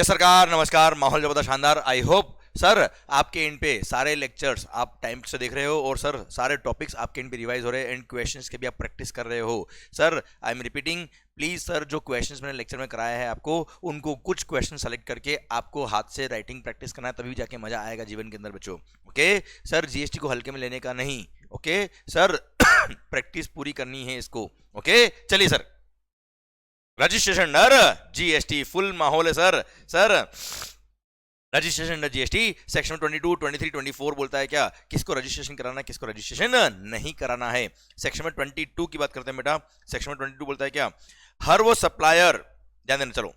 Yes सरकार, नमस्कार। माहौल ज्यादा शानदार। आई होप सर आपके इन पे सारे लेक्चर्स आप टाइम से देख रहे हो और सर सारे टॉपिक्स आपके इन पे रिवाइज हो रहे हैं एंड क्वेश्चंस के भी आप प्रैक्टिस कर रहे हो। Sir I am repeating, please sir जो क्वेश्चंस मैंने लेक्चर में कराया है आपको, उनको कुछ क्वेश्चन सेलेक्ट करके आपको हाथ से राइटिंग प्रैक्टिस करना है, तभी जाके मजा आएगा जीवन के अंदर बच्चों। ओके सर, जीएसटी को हल्के में लेने का नहीं। ओके सर प्रैक्टिस पूरी करनी है इसको। ओके चलिए sir, registration under GST full माहौल है sir. Sir registration under GST section 22, 23, 24 बोलता है क्या, किसको रजिस्ट्रेशन कराना है, किसको रजिस्ट्रेशन नहीं कराना है। सेक्शन में 22 की बात करते हैं बेटा। सेक्शन में 22 बोलता है क्या, हर वो सप्लायर, ध्यान देना, चलो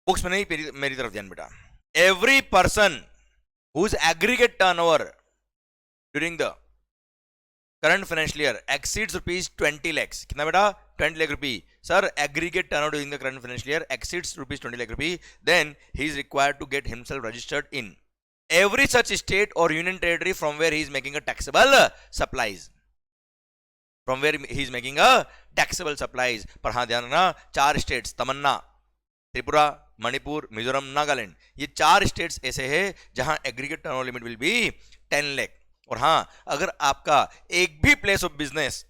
बुक्स में नहीं, मेरी तरफ ध्यान बेटा। Every person whose aggregate turnover during the current financial year exceeds rupees 20 lakhs, कितना बेटा, 20 lakh rupee. Sir aggregate turnover during the current financial year exceeds rupees 20 lakh rupee, then he is required to get himself registered in every such state or union territory from where he is making a taxable supplies, from where he is making a taxable supplies। पर हाँ ध्यान रखना, 4 states, तमन्ना, त्रिपुरा, मणिपुर, मिजोरम, नागालैंड, ये 4 states ऐसे हैं जहां aggregate turnover limit will be 10 lakh। और हां, अगर आपका एक भी प्लेस ऑफ बिजनेस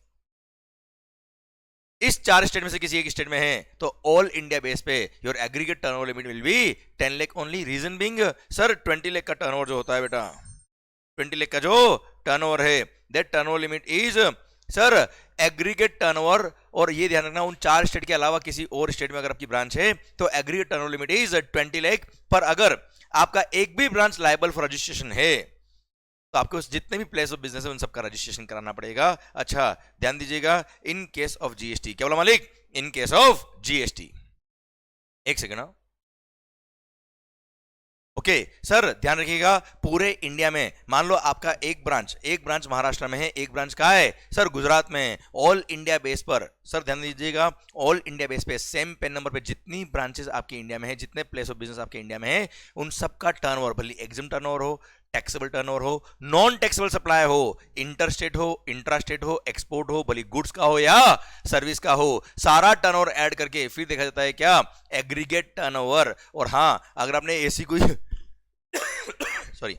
इस 4 स्टेट में से किसी एक स्टेट में है तो ऑल इंडिया बेस पे your aggregate turnover limit will be 10 lakh only. Reason being sir 20 lakh का टर्नओवर जो होता है बेटा, 20 lakh का जो टर्नओवर है, that turnover limit is sir aggregate turnover. और ये ध्यान रखना, उन 4 स्टेट के अलावा किसी और स्टेट में अगर आपकी ब्रांच है तो aggregate turnover limit is 20 lakh। पर अगर आपका एक भी ब्रांच लायबल फॉर रजिस्ट्रेशन है तो आपको जितने भी प्लेस ऑफ बिजनेस है उन सबका रजिस्ट्रेशन कराना पड़ेगा। अच्छा ध्यान दीजिएगा, इन केस ऑफ जीएसटी, क्या बोला मालिक, इन केस ऑफ जीएसटी। एक सेकेंड। ओके सर ध्यान रखिएगा, पूरे इंडिया में मान लो आपका एक ब्रांच महाराष्ट्र में है, एक ब्रांच कहाँ है सर, गुजरात में है। ऑल इंडिया बेस पर सर ध्यान दीजिएगा, ऑल इंडिया बेस पे सेम पेन नंबर पे जितनी ब्रांचेस आपके इंडिया में है, जितने प्लेस ऑफ बिजनेस आपके इंडिया में है, उन सबका टर्नओवर, भले एग्जिम टर्नओवर हो, टैक्सेबल टर्नओवर हो, नॉन टैक्सेबल सप्लाई हो, इंटर स्टेट हो, इंट्रा स्टेट हो, एक्सपोर्ट हो, भले गुड्स का हो या सर्विस का हो, सारा टर्नओवर ऐड करके फिर देखा जाता है क्या, एग्रीगेट टर्नओवर। और हाँ, अगर आपने ऐसी कोई सॉरी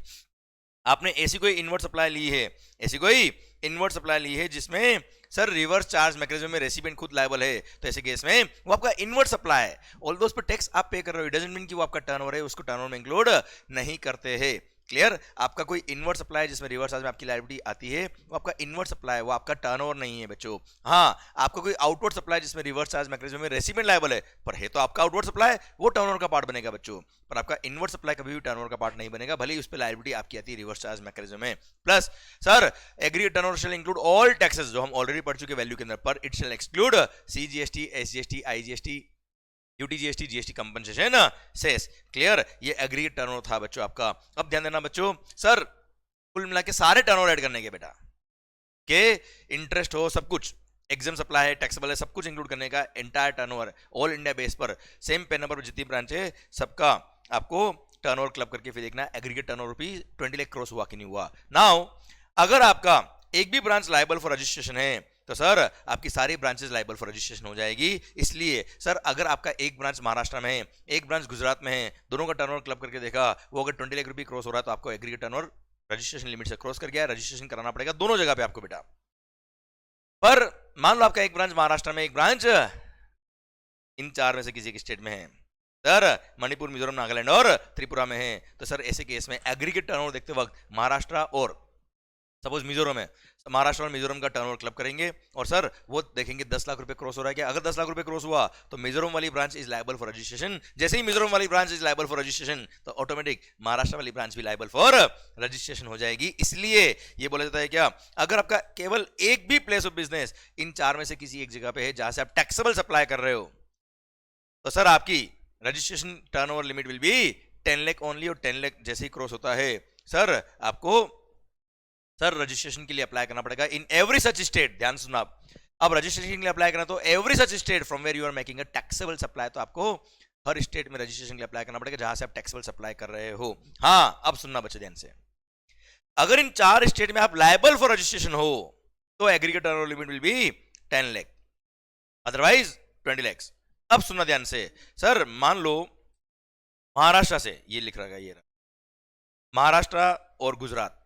आपने ऐसी कोई इनवर्ट सप्लाई ली है, ऐसी कोई इनवर्ट सप्लाई ली है जिसमें सर रिवर्स चार्ज मैकेनिज्म में रेसिपिएंट खुद लायबल है, तो ऐसे केस में वो आपका इनवर्ट सप्लाई है, ऑल दो उस पर टैक्स आप पे कर रहे हो, डजंट मीन कि वो आपका टर्नओवर है, उसको टर्नओवर में इंक्लूड नहीं करते हैं। क्लियर, आपका कोई इनवर्ट सप्लाई जिसमें रिवर्स चार्ज में आपकी लायबिलिटी आती है, वो आपका इनवर्ट सप्लाई है, वो आपका टर्नओवर नहीं है बच्चों। हाँ, आपका कोई आउटवर्ड सप्लाई जिसमें रिवर्स चार्ज मैकेनिज्म में रेसिपिएंट लायबल है, पर है तो आपका आउटवर्ड सप्लाई, वो टर्नओवर का पार्ट बनेगा बच्चों। पर आपका इनवर्ट सप्लाई कभी भी टर्नओवर का पार्ट नहीं बनेगा, भले ही उस पर लायबिलिटी आपकी आती है रिवर्स चार्ज मैकेनिज्म में। Plus sir aggregate turnover shall include all taxes, जो हम ऑलरेडी पढ़ चुके वैल्यू के अंदर, पर it shall exclude CGST, SGST, IGST, UTGST, GST compensation cess. Clear, ये एग्रीगेट टर्नओवर था बच्चों आपका। अब ध्यान देना बच्चों, सर कुल मिला के सारे टर्नओवर ऐड करने के बेटा, के इंटरेस्ट हो, सब कुछ, एग्जाम सप्लाई है, टैक्सेबल है, सब कुछ इंक्लूड करने का entire turnover all India base पर सेम पेन नंबर पर जितनी ब्रांच है सबका आपको टर्नओवर क्लब करके फिर देखना aggregate turnover rupees 20 lakh cross हुआ कि नहीं हुआ। नाउ अगर आपका एक भी ब्रांच लायबल फॉर रजिस्ट्रेशन है तो सर आपकी सारी ब्रांचेस लायबल फॉर रजिस्ट्रेशन हो जाएगी। इसलिए सर अगर आपका एक ब्रांच महाराष्ट्र में है, एक ब्रांच गुजरात में है, दोनों का टर्नओवर क्लब करके देखा, वो अगर 20 लाख रुपए क्रॉस हो रहा है तो आपको एग्रीगेट टर्नओवर रजिस्ट्रेशन लिमिट से क्रॉस कर गया, रजिस्ट्रेशन कराना पड़ेगा दोनों जगह पे आपको बेटा। पर मान लो आपका एक ब्रांच महाराष्ट्र में, एक ब्रांच इन 4 में से किसी एक स्टेट में है, सर मणिपुर, मिजोरम, नागालैंड और त्रिपुरा में है, तो सर ऐसे केस में एग्रीगेट टर्नओवर देखते वक्त महाराष्ट्र और सपोज मिजोरम है, महाराष्ट्र और मिजोरम का टर्नओवर क्लब करेंगे और सर वो देखेंगे 10 लाख रुपए क्रॉस हो रहा है क्या। अगर 10 लाख रुपए क्रॉस हुआ तो मिजोरम वाली branch is liable for registration, जैसे ही मिजोरम वाली branch is liable for registration तो ऑटोमेटिक महाराष्ट्र वाली ब्रांच भी लायबल फॉर रजिस्ट्रेशन हो जाएगी। इसलिए ये बोला जाता है क्या, अगर आपका केवल एक भी प्लेस ऑफ बिजनेस इन 4 में से किसी एक जगह पे है जहां से आप टैक्सेबल सप्लाई कर रहे हो, तो सर आपकी registration turnover limit will be 10 lakh only. और 10 लाख जैसे ही क्रॉस होता है सर आपको सर रजिस्ट्रेशन के लिए अप्लाई करना पड़ेगा इन एवरी सच स्टेट। ध्यान सुनना, अब रजिस्ट्रेशन के लिए अप्लाई करना तो every such state from where you are making a taxable supply, तो आपको हर स्टेट में रजिस्ट्रेशन के लिए अप्लाई करना पड़ेगा जहां से आप टैक्सेबल सप्लाई कर रहे हो। हाँ अब सुनना बच्चे ध्यान से, अगर इन 4 स्टेट में आप लायबल फॉर रजिस्ट्रेशन हो तो aggregate turnover limit will be 10 lakh, otherwise 20 lakhs। अब सुनना ध्यान से, सर मान लो महाराष्ट्र से, ये लिख रहा है, ये रहा, महाराष्ट्र और गुजरात।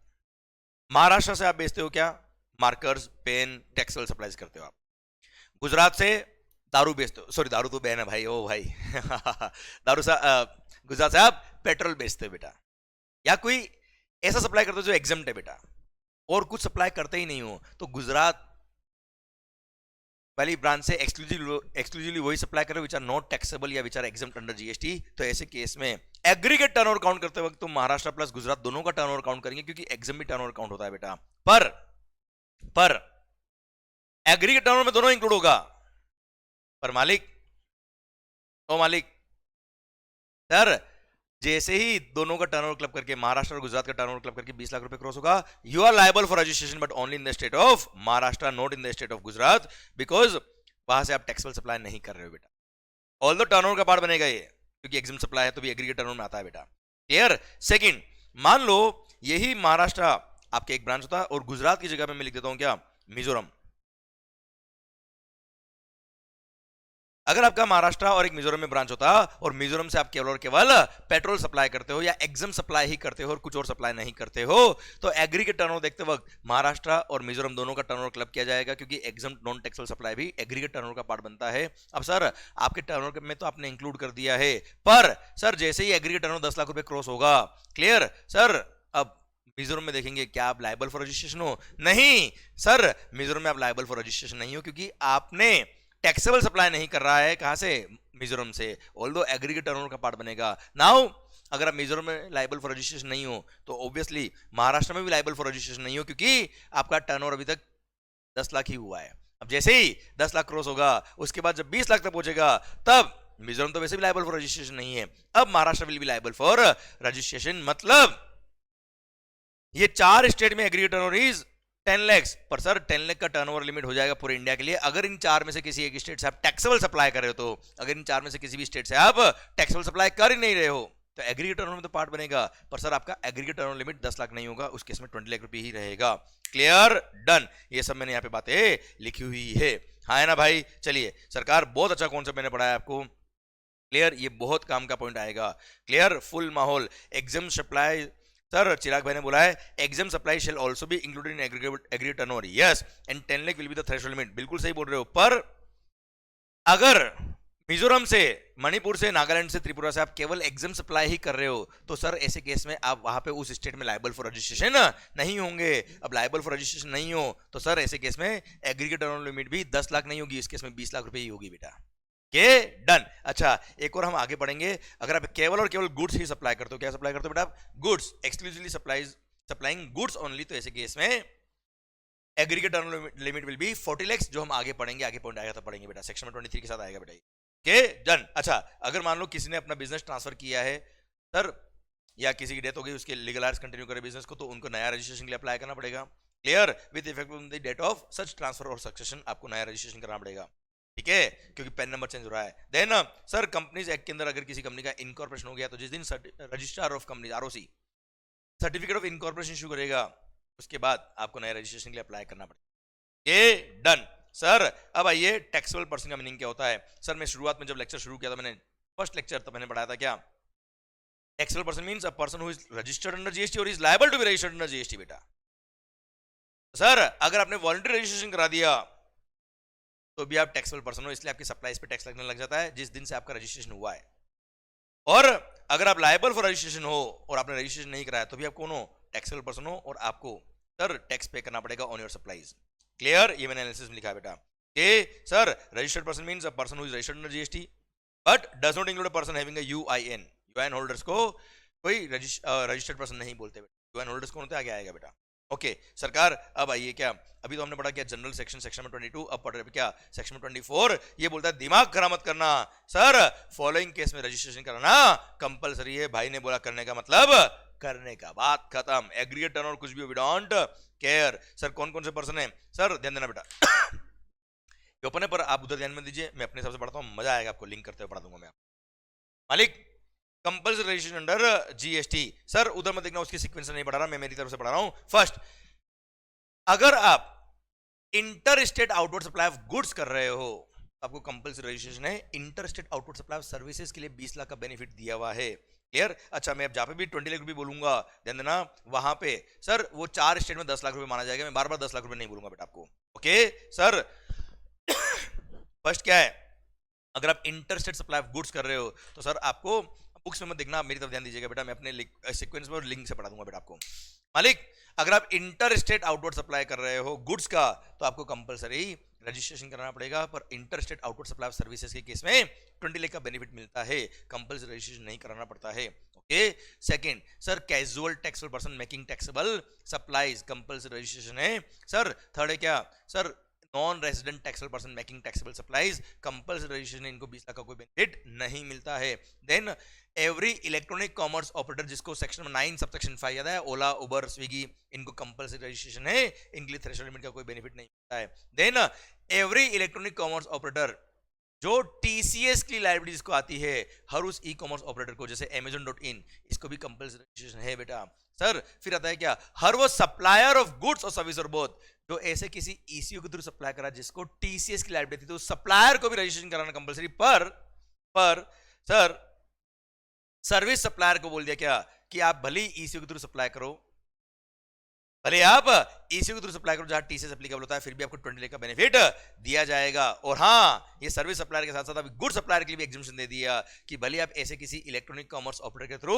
महाराष्ट्र से आप बेचते हो क्या? मार्कर्स, पेन, टेक्सटाइल सप्लाईज करते हो आप। गुजरात से दारू बेचते हो, सॉरी दारू तो बैन है भाई, ओ भाई दारू से गुजरात से आप पेट्रोल बेचते हो बेटा, या कोई ऐसा सप्लाई करते हो जो एग्जम्प्ट है बेटा, और कुछ सप्लाई करते ही नहीं हो, तो गुजरात वाली ब्रांच से एक्सक्लूसिवली वही सप्लाई कर रहे हो विच आर नॉट टैक्सेबल या which are exempt under GST. तो ऐसे केस में एग्रीगेट टर्नओवर काउंट करते वक्त तुम महाराष्ट्र प्लस गुजरात दोनों का टर्नओवर काउंट करेंगे, क्योंकि एग्जाम भी टर्नओवर काउंट होता है बेटा। पर एग्रीगेट टर्नओवर में दोनों इंक्लूड होगा। पर मालिक, ओ मालिक, सर जैसे ही दोनों का टर्नओवर क्लब करके, महाराष्ट्र और गुजरात का टर्नओवर क्लब करके 20 लाख रुपए क्रॉस होगा, you are liable for registration but only in the state of Maharashtra, not in the state of Gujarat, because वहां से आप टैक्सेबल सप्लाई नहीं कर रहे हो बेटा। ऑल दो टर्नओवर का पार्ट बनेगा ये, क्योंकि एग्जाम सप्लाई है तो भी एग्रीगेट टर्नओवर में आता है बेटा। क्लियर? सेकंड, मान लो यही महाराष्ट्र आपके एक ब्रांच होता है और गुजरात की जगह पे मैं लिख देता हूं क्या, मिजोरम। अगर आपका महाराष्ट्र और एक मिजोरम में ब्रांच होता और मिजोरम से आप केवल और केवल पेट्रोल सप्लाई करते हो या एग्जाम सप्लाई ही करते हो और कुछ और सप्लाई नहीं करते हो, तो एग्रीगेट टर्नओवर देखते वक्त महाराष्ट्र और मिजोरम दोनों का टर्नओवर क्लब किया जाएगा, क्योंकि एग्जाम नॉन टैक्सेबल सप्लाई भी एग्रीगेट टर्नओवर का पार्ट बनता है। अब सर आपके टर्नओवर में तो आपने इंक्लूड कर दिया है, पर सर जैसे ही एग्रीगेट टर्नओवर 10 लाख रुपए क्रॉस होगा, क्लियर सर, अब मिजोरम में देखेंगे क्या आप लायबल फॉर रजिस्ट्रेशन हो? नहीं सर, मिजोरम में आप लायबल फॉर रजिस्ट्रेशन नहीं हो, क्योंकि आपने टैक्सेबल सप्लाई नहीं कर रहा है। कहां से? मिजोरम से। ऑल्दो एग्रीगेट टर्नओवर का पार्ट बनेगा। नाउ अगर आप मिजोरम में लायबल फॉर रजिस्ट्रेशन नहीं हो, तो ऑब्वियसली महाराष्ट्र में भी लायबल फॉर रजिस्ट्रेशन नहीं हो, क्योंकि आपका टर्नओवर अभी तक 10 लाख ही हुआ है। अब जैसे ही 10 लाख क्रॉस होगा, उसके बाद जब 20 लाख तक पहुंचेगा, तब मिजोरम तो वैसे भी लायबल फॉर रजिस्ट्रेशन नहीं है, अब Maharashtra will be liable for registration. मतलब ये 4 स्टेट में एग्रीगेट टर्नओवर इज 10 लाख। पर सर 10 लाख का टर्नओवर लिमिट हो जाएगा पूरे इंडिया के लिए अगर इन 4 में से किसी एक स्टेट से आप टैक्सेबल सप्लाई कर रहे हो। तो अगर इन 4 में से किसी भी स्टेट से आप टैक्सेबल सप्लाई कर ही नहीं रहे हो, तो एग्रीगेट टर्नओवर में तो पार्ट बनेगा, पर सर आपका एग्रीगेट टर्नओवर लिमिट 10 लाख नहीं होगा, उस केस में 20 लाख रुपए ही रहेगा। क्लियर? डन। ये सब मैंने यहाँ पे बातें लिखी हुई है, हाँ है ना भाई? चलिए, सरकार बहुत अच्छा कॉन्सेप्ट मैंने पढ़ाया आपको। क्लियर? ये बहुत काम का पॉइंट आएगा। क्लियर? फुल माहौल। एग्जाम सप्लाई, सर चिराग भाई ने बोला है exempt supply shall also be included in aggregate turnover, yes, and 10 lakh will be the threshold limit. बिल्कुल सही बोल रहे हो। पर अगर मिजोरम से, मणिपुर से, नागालैंड से, त्रिपुरा से आप केवल एग्जाम सप्लाई ही कर रहे हो, तो सर ऐसे केस में आप वहां पे उस स्टेट में लायबल फॉर रजिस्ट्रेशन नहीं होंगे। अब लायबल फॉर रजिस्ट्रेशन नहीं हो, तो सर ऐसे केस में एग्रीगेट टर्नओवर लिमिट भी 10 लाख नहीं होगी, इस केस में 20 लाख रुपए ही होगी बेटा। के डन। अच्छा, एक और हम आगे बढ़ेंगे। अगर आप केवल और केवल गुड्स ही सप्लाई करते हो, क्या सप्लाई करते हो बेटा? Goods, exclusively supplying goods only, तो ऐसे केस में aggregate turnover limit will B 40 lakh, जो हम आगे पढ़ेंगे, आगे पॉइंट आएगा तो पढ़ेंगे बेटा, सेक्शन में 23 के साथ आएगा बेटा। के डन। अच्छा, अगर मान लो किसी ने अपना बिजनेस ट्रांसफर किया है सर, या किसी की डेथ हो गई, उसके लीगल आर्स कंटिन्यू करे बिजनेस को, तो उनको नया रजिस्ट्रेशन के लिए अप्लाई करना पड़ेगा। Clear? With effect on the date of such transfer और सक्सेशन, आपको नया रजिस्ट्रेशन करना पड़ेगा, ठीक है, क्योंकि पेन नंबर चेंज हो रहा है। देन सर कंपनीज एक्ट के अंदर अगर किसी कंपनी का इनकॉर्पोरेशन हो गया, तो जिस दिन registrar of company ROC certificate of incorporation issue करेगा, उसके बाद आपको नया रजिस्ट्रेशन के लिए अप्लाई करना पड़ेगा। ये डन। सर अब आइए टैक्सेबल पर्सन का मीनिंग क्या होता है। सर मैं शुरुआत में जब लेक्चर शुरू किया था, मैंने फर्स्ट लेक्चर तो मैंने पढ़ाया था क्या, taxable person means a person who is registered under GST और is liable to be registered under GST बेटा। सर अगर आपने वॉलंटरी रजिस्ट्रेशन करा दिया तो भी आप टैक्सेबल पर्सन हो, इसलिए आपकी सप्लाईज पे टैक्स लगने लग जाता है जिस दिन से आपका रजिस्ट्रेशन हुआ है। और अगर आप लायबल फॉर रजिस्ट्रेशन हो और आपने रजिस्ट्रेशन नहीं कराया, तो भी आप कौन हो? टैक्सेबल पर्सन हो, और आपको सर टैक्स पे करना पड़ेगा ऑन योर सप्लाईज। क्लियर? ये मैंने एनालिसिस में लिखा बेटा कि sir registered person means a person who is registered under GST but does not include a person having a UIN. UIN holders को कोई रजिस्टर्ड पर्सन नहीं बोलते बेटा। यूआईएन होल्डर्स कौन होते हैं? आगे आएगा बेटा। ओके सरकार, अब आइए, क्या अभी तो हमने पढ़ा क्या जनरल सेक्शन, सेक्शन में 22, अब पढ़ रहे क्या सेक्शन में 24। ये बोलता है दिमाग खराब मत करना सर, फॉलोइंग केस में रजिस्ट्रेशन कराना कंपलसरी है। भाई ने बोला करने का मतलब करने का, बात खत्म। एग्रीगेट टर्नओवर कुछ भी, वी डोंट केयर। सर कौन कौन से पर्सन है? सर ध्यान देना बेटा, ओपन है पर आप उधर ध्यान में दीजिए, मैं अपने हिसाब से पढ़ता हूँ, मजा आएगा आपको, लिंक करते हुए पढ़ा दूंगा मैं आपको। मालिक compulsory registration under GST, sir उधर मत देखना, उसकी सीक्वेंस नहीं पढ़ा रहा, मैं मेरी तरफ से पढ़ा रहा हूं। फर्स्ट, अगर आप inter state outward supply of goods कर रहे हो, आपको कंपल्सरी रजिस्ट्रेशन है। Inter state outward supply of services के लिए 20 लाख का बेनिफिट दिया हुआ है। क्लियर। अच्छा, मैं अब जहाँ पे भी 20 लाख रुपए बोलूंगा, ध्यान देना, वहां पे सर वो 4 स्टेट में 10 लाख रुपए माना जाएगा, मैं बार बार 10 लाख रुपए नहीं बोलूंगा बेटा आपको। Okay sir. फर्स्ट क्या है, अगर आप इंटरस्टेट सप्लाई ऑफ गुड्स कर रहे हो तो सर आपको बुक्स में मत देखना, आप मेरी तरफ ध्यान दीजिएगा बेटा, मैं अपने सीक्वेंस में और लिंक से पढ़ा दूंगा बेटा आपको। मालिक, अगर आप इंटर स्टेट आउटवर्ड सप्लाई कर रहे हो गुड्स का तो आपको कंपलसरी रजिस्ट्रेशन कराना पड़ेगा, पर inter state outward supply of services के केस में 20 लाख का बेनिफिट मिलता है, कंपलसरी रजिस्ट्रेशन नहीं कराना पड़ता है। Okay. Second sir, casual taxable person making taxable supplies compulsory registration है सर। थर्ड है क्या sir, non resident taxable person making taxable supplies compulsory registration, इनको 20 लाख का कोई बेनिफिट नहीं मिलता है। Then every electronic commerce operator, जिसको सेक्शन 9 सबसेक्शन 5 याद है, ओला उबर स्विगी, इनको कंपलसरी रजिस्ट्रेशन है, इनके लिए थ्रेशोल्ड लिमिट का कोई बेनिफिट नहीं मिलता है। Then every electronic commerce operator जो टीसीएस की लाइबिलिटीज को आती है, हर उस ई कॉमर्स ऑपरेटर को, जैसे Amazon.in, इसको भी कंपलसरी रजिस्ट्रेशन है बेटा सर। फिर आता है क्या, हर वो सप्लायर ऑफ गुड्स और सर्विस और बोथ जो ऐसे किसी ईसीओ के थ्रू सप्लाई करा जिसको टीसीएस की लाइबिलिटी थी, तो सप्लायर को भी रजिस्ट्रेशन कराना कंपलसरी। पर सर सर्विस सप्लायर को बोल दिया क्या कि आप भले ही ईसीओ के थ्रू सप्लाई करो, भले आप ईसीओ के थ्रू सप्लाई करो जहां टीसीएस एप्लीकेबल होता है, फिर भी आपको 20 लाख का बेनिफिट दिया जाएगा। और हाँ, ये सर्विस सप्लायर के साथ साथ अभी गुड सप्लायर के लिए भी एग्जम्पशन दे दिया कि भले आप ऐसे किसी इलेक्ट्रॉनिक कॉमर्स ऑपरेटर के थ्रू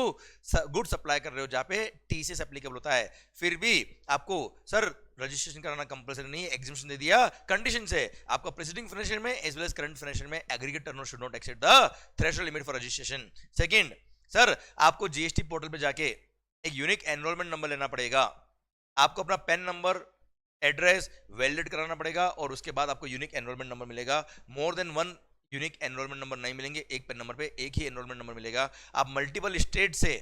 गुड सप्लाई कर रहे हो जहां पे टीसीएस एप्लीकेबल होता है, फिर भी आपको सर रजिस्ट्रेशन कराना कंपलसरी नहीं है, एग्जम्पशन दे दिया कंडीशन से, आपका प्रीसीडिंग फाइनेंशियल में as well as current financial में aggregate turnover should not exceed the threshold limit for registration. Second sir, आपको जीएसटी पोर्टल पे जाके एक यूनिक एनरोलमेंट नंबर लेना पड़ेगा, आपको अपना पैन नंबर एड्रेस वैलिडेट कराना पड़ेगा, और उसके बाद आपको यूनिक एनरोलमेंट नंबर मिलेगा। More than one unique enrolment number नहीं मिलेंगे, एक पैन नंबर पे एक ही एनरोलमेंट नंबर मिलेगा। आप मल्टीपल स्टेट से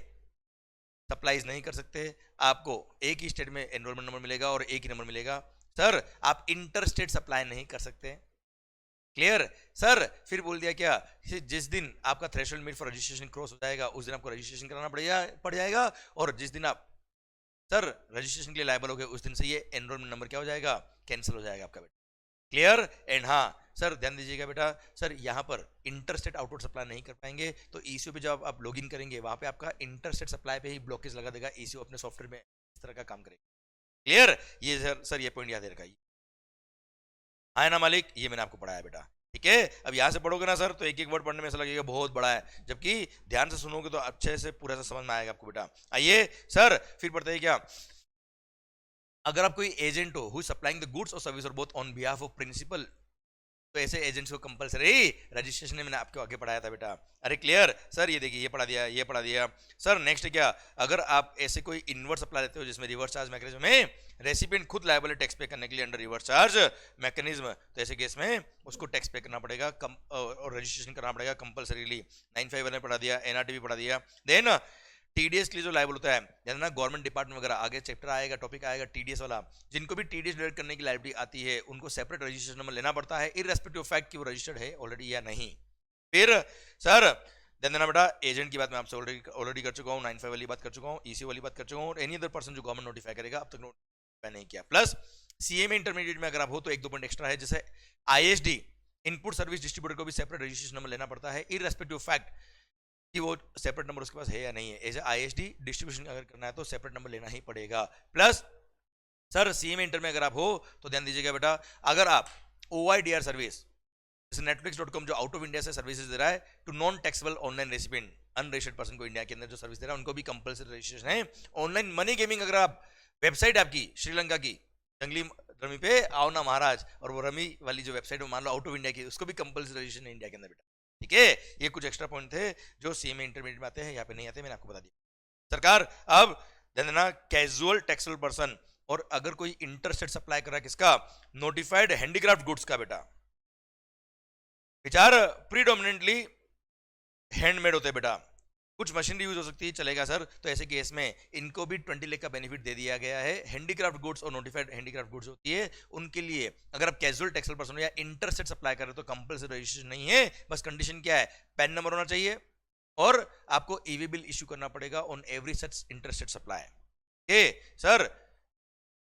सप्लाईज नहीं कर सकते, आपको एक ही स्टेट में एनरोलमेंट नंबर मिलेगा और एक ही नंबर मिलेगा। सर आप इंटर स्टेट सप्लाई नहीं कर सकते, क्लियर सर। फिर बोल दिया क्या, जिस दिन आपका threshold limit for registration cross हो जाएगा उस दिन आपको रजिस्ट्रेशन कराना पड़ जाएगा, और जिस दिन आप सर रजिस्ट्रेशन के लिए लायबल हो गए उस दिन से ये एनरोलमेंट नंबर क्या हो जाएगा, कैंसिल हो जाएगा आपका बेटा। क्लियर। एंड हाँ सर ध्यान दीजिएगा बेटा, सर यहाँ पर इंटरस्टेट आउटवर्ड सप्लाई नहीं कर पाएंगे, तो ईसीओ पे जब आप लॉगिन करेंगे वहां पे आपका इंटरस्टेट सप्लाई पे ही ब्लॉकेज लगा देगा, ईसीओ अपने सॉफ्टवेयर में इस तरह का काम करेगा। क्लियर। ये सर ये पॉइंट याद रखा, हाँ ना मालिक, ये मैंने आपको पढ़ाया बेटा, ठीक है। अब यहां से पढ़ोगे ना सर तो एक एक वर्ड पढ़ने में ऐसा लगेगा बहुत बड़ा है, जबकि ध्यान से सुनोगे तो अच्छे से पूरा से समझ में आएगा आपको बेटा। आइए सर फिर पढ़ते हैं क्या, अगर आप कोई एजेंट हो हु सप्लाइंग द गुड्स और सर्विस और both on behalf of principal, तो ऐसे एजेंट्स को कंपलसरी रजिस्ट्रेशन में मैंने आपको आगे पढ़ाया था बेटा। अरे क्लियर सर, ये देखिए ये पढ़ा दिया, ये पढ़ा दिया सर। नेक्स्ट क्या, अगर आप ऐसे कोई इनवर्ट सप्लाई देते हो जिसमें रिवर्स चार्ज मैकेनिज्म में रेसिपिएंट खुद लायबल है टैक्स पे करने के लिए अंडर रिवर्स चार्ज मैकेनिज्म, तो ऐसे केस में उसको टैक्स पे करना पड़ेगा और रजिस्ट्रेशन करना पड़ेगा कंपलसरीली। 951 ने पढ़ा दिया, एनआरटी भी पढ़ा दिया। देन टीडीएस के लिए जो लायबल होता है, यानी ना गवर्नमेंट डिपार्टमेंट वगैरह, आगे चैप्टर आएगा, टॉपिक आएगा टीडीएस वाला, जिनको भी टीडीएस डिडक्ट करने की लायबिलिटी आती है उनको सेपरेट रजिस्ट्रेशन नंबर लेना पड़ता है, इररेस्पेक्टिव ऑफ फैक्ट कि वो रजिस्टर्ड है ऑलरेडी या नहीं। फिर सर ध्यान देना बेटा, एजेंट की बात मैं आपसे ऑलरेडी कर चुका हूँ, 95 वाली बात कर चुका हूँ, ईसी वाली बात कर चुका हूँ, एनी अदर पर्सन जो गवर्नमेंट नोटिफाई करेगा अब तक नोटिफाई नहीं किया। प्लस सीए में इंटरमीडिएट में अगर आप हो तो एक दो पॉइंट एक्स्ट्रा है, जैसे आईएसडी इनपुट सर्विस डिस्ट्रीब्यूटर को भी सेपरेट रजिस्ट्रेशन नंबर लेना पड़ता है, इररेस्पेक्टिव ऑफ फैक्ट कि वो सेपरेट नंबर उसके पास है या नहीं है। एज आईएसडी डिस्ट्रीब्यूशन अगर करना है तो सेपरेट नंबर लेना ही पड़ेगा। प्लस सर सीएमए इंटर में अगर आप हो तो ध्यान दीजिएगा बेटा, अगर आप ओआईडीआर सर्विस जैसे netflix.com जो आउट ऑफ इंडिया से सर्विसेज दे रहा है to non taxable online recipient unregistered person को इंडिया के अंदर जो सर्विस दे रहा है उनको भी कंपलसरी रजिस्ट्रेशन है। ऑनलाइन मनी गेमिंग, अगर आप वेबसाइट आपकी श्रीलंका की जंगली रमी पे आओ ना महाराज, और वो रमी वाली जो वेबसाइट मान लो आउट ऑफ इंडिया की, उसको भी कंपलसरी रजिस्ट्रेशन है इंडिया के अंदर बेटा, ठीक है। ये कुछ एक्स्ट्रा पॉइंट थे जो सीएमए इंटरमीडिएट में आते हैं, यहाँ पे नहीं आते, मैंने आपको बता दिया। सरकार अब ध्यान देना, कैजुअल टैक्सेबल पर्सन, और अगर कोई इंटरस्टेट सप्लाई कर रहा है किसका, नोटिफाइड हैंडीक्राफ्ट गुड्स का बेटा, विचार प्रीडोमिनेंटली हैंडमेड होते हैं बेटा, कुछ मशीनरी यूज हो सकती है चलेगा सर, तो ऐसे केस में इनको भी 20 लाख का बेनिफिट दे दिया गया है। हैंडीक्राफ्ट गुड्स और नोटिफाइड हैंडीक्राफ्ट गुड्स होती है उनके लिए, अगर आप कैजुअल टैक्सेबल पर्सन हो या इंटरस्टेट सप्लाई कर रहे हो तो कंपलसरी रजिस्ट्रेशन नहीं है, बस कंडीशन क्या है, पैन नंबर होना चाहिए और आपको ईवी बिल इश्यू करना पड़ेगा on every such interstate supply. Okay sir,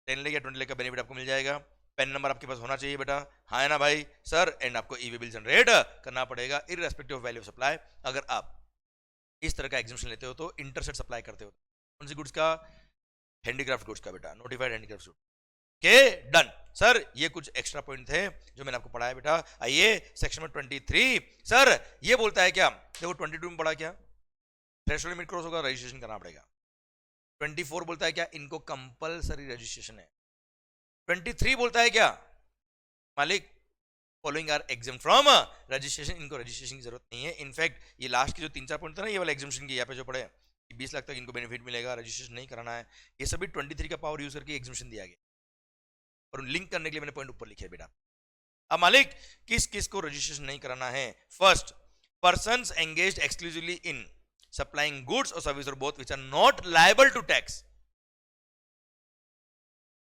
10 lakh या 20 लाख का बेनिफिट आपको मिल जाएगा। पेन नंबर आपके पास होना चाहिए बेटा, हाँ है ना भाई सर, एंड आपको ईवी बिल जनरेट करना पड़ेगा irrespective of value of supply. अगर आप इस तरह का एग्जामिशन लेते हो तो इंटरसेट सप्लाई करते हो। कौन सी गुड्स का? हैंडीक्राफ्ट गुड्स का बेटा, नोटिफाइड हैंडीक्राफ्ट गुड्स के। डन सर, ये कुछ एक्स्ट्रा पॉइंट थे जो मैंने आपको पढ़ाया बेटा। आइए सेक्शन में 23 सर ये बोलता है क्या? देखो 22 में पढ़ा क्या? थ्रेशोल्ड लिमिट क्रॉस होगा, रजिस्ट्रेशन करना पड़ेगा। 24 बोलता है क्या? इनको कंपलसरी रजिस्ट्रेशन है। 23 बोलता है क्या? मालिक following are exempt from registration, इनको रजिस्ट्रेशन की जरूरत नहीं है। इनफैक्ट ये लास्ट के जो 3-4 पॉइंट था ना, ये वाला एग्जामिशन की यहाँ पे जो पढ़े 20 लाख तक इनको बेनिफिट मिलेगा, रजिस्ट्रेशन नहीं कराना है, ये सभी 23 का पावर यूज करके एग्जामिशन दिया गया और लिंक करने के लिए मैंने पॉइंट ऊपर लिखे बेटा। अब मालिक किस किस को रजिस्ट्रेशन नहीं कराना है? First, persons engaged exclusively in supplying goods और सर्विस और both which are not liable to tax.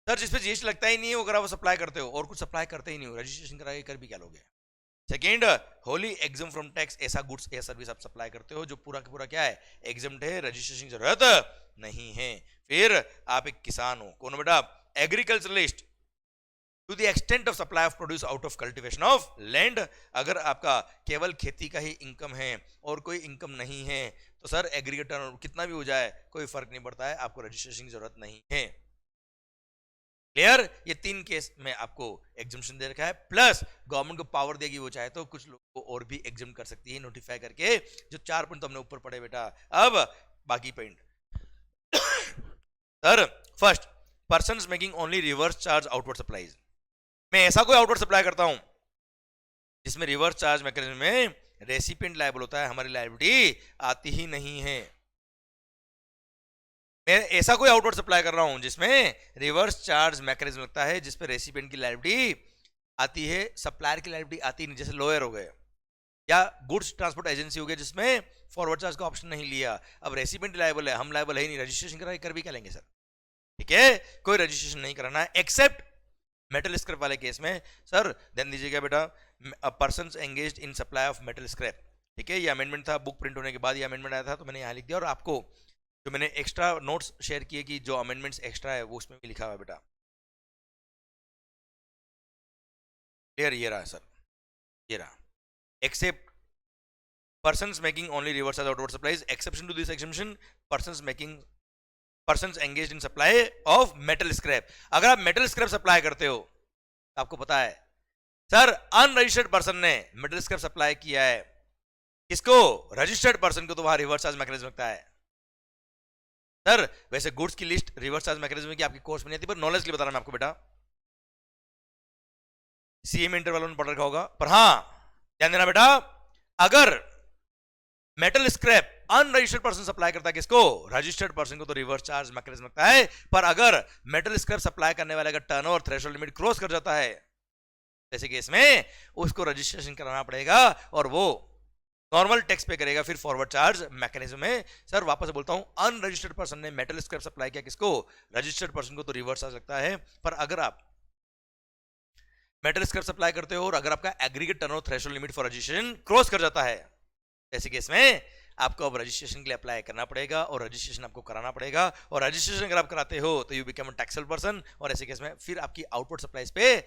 Sir जिसपे जीएसटी लगता ही नहीं है अगर आप सप्लाई करते हो और कुछ सप्लाई करते ही नहीं हो, रजिस्ट्रेशन कराए कर भी क्या लोगे? Second, wholly exempt from tax, ऐसा गुड्स या सर्विस आप सप्लाई करते हो जो पूरा का पूरा क्या है? एग्जाम्ड है, रजिस्ट्रेशन की जरूरत नहीं है। फिर आप एक किसान हो, कौन हो बेटा? Agriculturalist. To the extent of supply of produce out of cultivation of land, अगर आपका केवल खेती का ही इनकम है और कोई इनकम नहीं है तो सर एग्रीगेटर कितना भी हो जाए कोई फर्क नहीं पड़ता है, आपको रजिस्ट्रेशन की जरूरत नहीं है। क्लियर? ये 3 केस में आपको एग्जाम्शन दे रखा है, प्लस गवर्नमेंट को पावर देगी वो चाहे तो कुछ लोग को और भी एग्जाम कर सकती है नोटिफाई करके। जो 4 पॉइंट तो हमने ऊपर पढ़े बेटा, अब बाकी point. Sir first, persons making only reverse charge outward supplies, मैं ऐसा कोई आउटवर्ड सप्लाई करता हूं जिसमें रिवर्स चार्ज मैकेनिज्म में रेसिपिएंट लायबल होता है, हमारी लायबिलिटी आती ही नहीं है। मैं ऐसा कोई आउटवर्ड सप्लाई कर रहा हूं जिसमें रिवर्स चार्ज मैकेनिज्म लगता है, जिसपे रेसिपिएंट की लायबिलिटी आती है, सप्लायर की लायबिलिटी आती नहीं, जैसे लॉयर हो गए या गुड्स ट्रांसपोर्ट एजेंसी हो गया जिसमें फॉरवर्ड चार्ज का ऑप्शन नहीं लिया। अब रेसिपिएंट लायबल है, हम लायबल है ही नहीं, रजिस्ट्रेशन करा कर भी क्या लेंगे सर? ठीक है, कोई रजिस्ट्रेशन नहीं कराना है एक्सेप्ट मेटल स्क्रैप वाले केस में। सर ध्यान दीजिएगा बेटा, persons engaged in supply of metal scrap, ठीक है, ये अमेंडमेंट था, बुक प्रिंट होने के बाद ये अमेंडमेंट आया था तो मैंने यहाँ लिख दिया, और आपको जो मैंने एक्स्ट्रा नोट्स शेयर किए कि जो अमेंडमेंट्स एक्स्ट्रा है वो उसमें भी लिखा हुआ है बेटा। क्लियर? ये रहा सर, ये रहा, except persons making only reverse outward supplies, exception to this exemption persons engaged in supply of metal scrap. अगर आप मेटल स्क्रैप सप्लाई करते हो तो आपको पता है सर अनरजिस्टर्ड पर्सन ने मेटल स्क्रैप सप्लाई किया है, किसको? रजिस्टर्ड पर्सन को, तो वहां रिवर्स चार्ज मैकेनिज्म लगता है। सर वैसे गुड्स की लिस्ट रिवर्स चार्ज मैकेनिज्म की आपकी कोर्स में नहीं आती, पर नॉलेज के लिए बता रहा मैं आपको बेटा, सीएम इंटर वालों ने पढ़ रखा होगा, पर हां ध्यान देना बेटा, अगर metal scrap unregistered person supply करता है, किसको? रजिस्टर्ड पर्सन को, तो रिवर्स चार्ज मैकेनिज्म लगता है। पर अगर मेटल स्क्रैप सप्लाई करने वाले का टर्नओवर थ्रेशोल्ड लिमिट क्रॉस कर जाता है, जैसे केस में, उसको रजिस्ट्रेशन कराना पड़ेगा और वो नॉर्मल टैक्स पे करेगा, फिर फॉरवर्ड चार्ज मैकेनिज्म में। सर वापस बोलता हूं, अनरजिस्टर्ड पर्सन ने मेटल स्क्रैप सप्लाई किया, किसको? रजिस्टर्ड पर्सन को, तो रिवर्स चार्ज लगता है। पर अगर आप मेटल स्क्रैप सप्लाई करते हो और अगर आपका aggregate turnover threshold limit for registration cross कर जाता है, ऐसे केस में आपको अब रजिस्ट्रेशन के लिए अप्लाई करना पड़ेगा और रजिस्ट्रेशन आपको कराना पड़ेगा, और रजिस्ट्रेशन अगर आप कराते हो तो you become a taxable person, और ऐसे केस में फिर आपकी आउटपुट सप्लाईज पे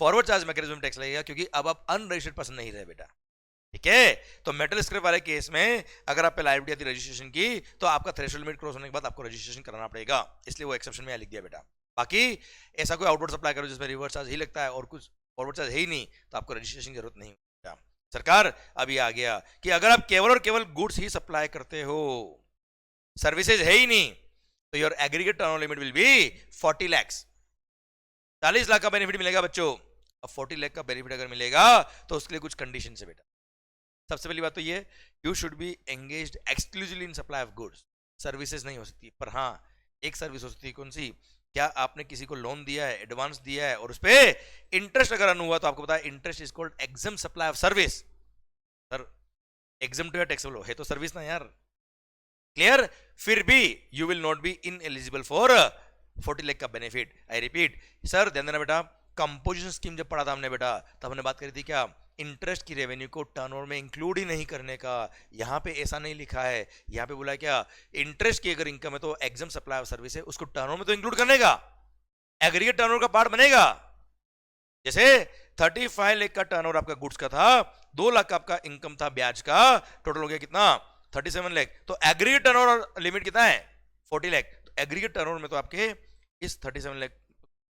फॉरवर्ड चार्ज मैकेनिज्म टैक्स लगेगा, क्योंकि अब आप अनरजिस्टर्ड पर्सन नहीं रहे बेटा। ठीक है, तो मेटल स्क्रैप वाले केस में अगर आप पे लायबिलिटी आती रजिस्ट्रेशन की, तो आपका थ्रेशोल्ड लिमिट क्रॉस होने के बाद आपको रजिस्ट्रेशन कराना पड़ेगा, इसलिए वो एक्सेप्शन में लिख दिया बेटा। बाकी ऐसा कोई आउटवर्ड सप्लाई करो जिसमें रिवर्स चार्ज ही लगता है और कुछ फॉरवर्ड चार्ज है ही नहीं, तो आपको रजिस्ट्रेशन की जरूरत नहीं बेटा। सरकार अब ये आ गया कि अगर आप केवल और केवल गुड्स ही सप्लाई करते हो, सर्विसेज है ही नहीं, तो your aggregate turnover limit will B 40 lakh, 40 lakh का बेनिफिट मिलेगा बच्चों। अब 40 लाख का बेनिफिट अगर मिलेगा तो उसके लिए कुछ कंडीशन है बेटा। सबसे पहली बात तो ये, you should be engaged exclusively in supply of goods, services नहीं हो सकती, पर हाँ एक सर्विस हो सकती है, कौन सी? क्या आपने किसी को लोन दिया है, एडवांस दिया है और उस पर इंटरेस्ट अगर अन हुआ तो आपको पता है interest is called exempt supply of service. Sir exempt to या टैक्सेबल है तो सर्विस ना यार। क्लियर? फिर भी you will not be ineligible for 40 lakh का बेनिफिट। आई रिपीट सर, ध्यान देना बेटा, कंपोजिशन स्कीम जब पढ़ा था हमने बेटा, तब हमने बात करी थी क्या? इंटरेस्ट की रेवेन्यू को टर्नओवर में इंक्लूड ही नहीं करने का। यहां पे ऐसा नहीं लिखा है, यहां पे बोला क्या? इंटरेस्ट की अगर इनकम है तो एग्जाम सप्लाई ऑफ सर्विस है, उसको टर्नओवर में तो इंक्लूड करने का, एग्रीगेट टर्नओवर का पार्ट बनेगा। जैसे 35 लाख का टर्नओवर आपका गुड्स का था, 2 लाख का आपका इनकम था ब्याज का, टोटल हो गया कितना? 37 लाख, तो एग्रीगेट टर्नओवर लिमिट कितना है 40 लाख, तो एग्रीगेट टर्नओवर में तो आपके इस 37 lakh,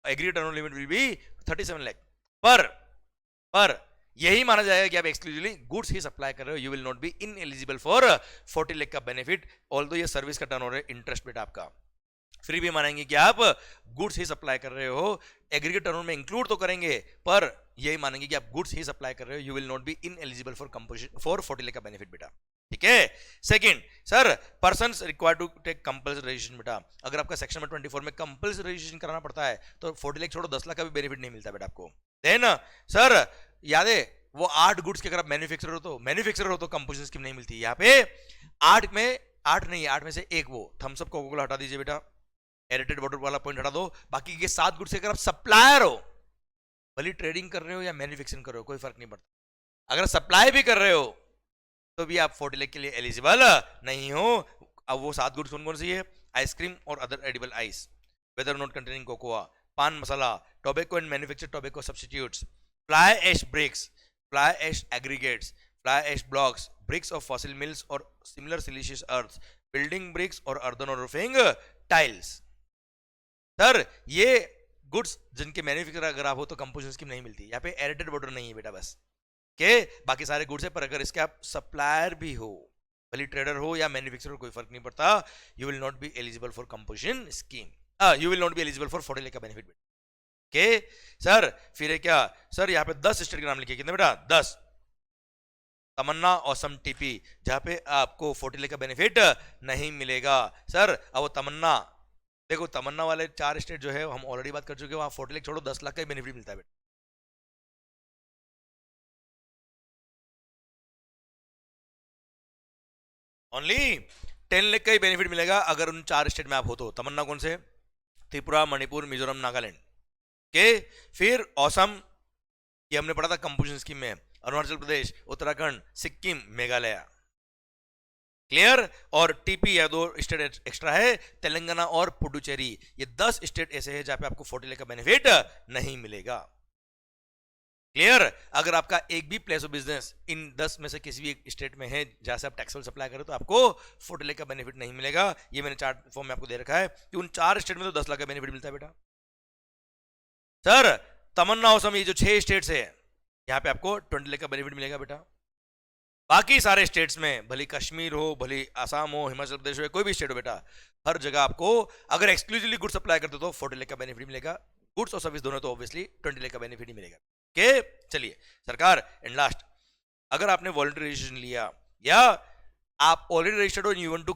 aggregate turnover limit will B 37 lakh, पर यही माना जाएगा कि आप एक्सक्लूसिवली गुड्स ही सप्लाई कर रहे हो, you will not be ineligible for 40 lakh का बेनिफिट, ऑल्दो ये सर्विस का टर्नओवर है, इंटरेस्ट बेटा आपका, फिर भी मानेंगे कि आप गुड्स ही सप्लाई कर रहे हो, एग्रीगेट टर्नओवर में इंक्लूड तो करेंगे पर यही मानेंगे कि आप गुड्स ही सप्लाई कर रहे हो, you will not be ineligible for composition for 40 lakh का बेनिफिट बेटा, ठीक है। Second sir, persons required to take compulsory registration बेटा, अगर आपका सेक्शन नंबर 24 में कंपल्सरी रजिस्ट्रेशन कराना पड़ता है तो 40 लाख छोड़ो 10 लाख का भी बेनिफिट नहीं मिलता बेटा आपको। देन सर याद है वो 8 गुड्स के अगर आप मैन्युफैक्चरर हो तो कंपोजिशन स्कीम नहीं मिलती, यहाँ पे 8 में से एक वो थम्स अप कोका कोला हटा दीजिए बेटा, एडिटेड वाटर वाला पॉइंट हटा दो, बाकी के 7 गुड्स के अगर आप सप्लायर हो, भले ट्रेडिंग कर रहे हो या मैन्युफैक्चरिंग कर रहे हो कोई फर्क नहीं पड़ता, अगर सप्लाई भी कर रहे हो तो भी आप 40 लाख के लिए एलिजिबल नहीं हो। अब वो 7 गुड्स कौन कौन सी है, आइसक्रीम और other edible ice, whether not containing cocoa, pan masala, tobacco and manufactured tobacco substitutes, fly ash bricks, fly ash aggregates, fly ash blocks, bricks of fossil meals और similar siliceous earth, building bricks और earthen और roofing tiles. Sir ये goods जिनके manufacture अगर आप हो तो composition scheme नहीं मिलती, यहाँ पे एडिटेड वाटर नहीं है बेटा बस के, बाकी सारे गुड्स है, पर अगर इसके आप सप्लायर भी हो, भले ट्रेडर हो या मैन्युफैक्चरर कोई फर्क नहीं पड़ता, you will not be eligible for composition scheme, you will not be eligible for 40 lakh का बेनिफिट के। सर फिर है क्या सर, यहाँ पे 10 स्टेट के नाम लिखे कितने बेटा 10, तमन्ना ऑसम टीपी, जहां पे आपको 40 लाख का बेनिफिट नहीं मिलेगा। सर अब वो तमन्ना देखो, तमन्ना वाले 4 स्टेट जो है हम ऑलरेडी बात कर चुके हैं, वहां 40 लाख छोड़ो 10 लाख का बेनिफिट मिलता है बेटा, ओनली 10 लाख का ही बेनिफिट मिलेगा अगर उन 4 स्टेट में आप हो तो। तमन्ना कौन से, त्रिपुरा, मणिपुर, मिजोरम, नागालैंड के। फिर ऑसम ये हमने पढ़ा था कंपोजिशन स्कीम में, अरुणाचल प्रदेश, उत्तराखंड, सिक्किम, मेघालय, क्लियर। और टीपी या 2 स्टेट एक्स्ट्रा है, तेलंगाना और पुडुचेरी, ये 10 स्टेट ऐसे हैं जहां पे आपको 40 लाख का बेनिफिट नहीं मिलेगा, क्लियर। अगर आपका एक भी प्लेस ऑफ बिजनेस इन 10 में से किसी भी एक स्टेट में है जहां से आप टैक्सेबल सप्लाई करें तो आपको 40 लाख का बेनिफिट नहीं मिलेगा। ये मैंने चार्ट फॉर्म में आपको दे रखा है कि उन 4 स्टेट में तो 10 लाख का बेनिफिट मिलता है बेटा। सर तमन्ना असम, ये जो 6 स्टेट्स है यहाँ पे आपको 20 लाख का बेनिफिट मिलेगा बेटा। बाकी सारे स्टेट्स में, भले कश्मीर हो, भले आसाम हो, हिमाचल प्रदेश हो, कोई भी स्टेट हो बेटा, हर जगह आपको अगर एक्सक्लूसिवली गुड्स सप्लाई करते तो 40 लाख का बेनिफिट मिलेगा, गुड्स और सर्विस दोनों तो ऑब्वियसली 20 लाख का बेनिफिट ही मिलेगा के। चलिए सरकार, एंड लास्ट, अगर आपने वॉलंटरी रजिस्ट्रेशन लिया या आप ऑलरेडी रजिस्टर्ड हो, you want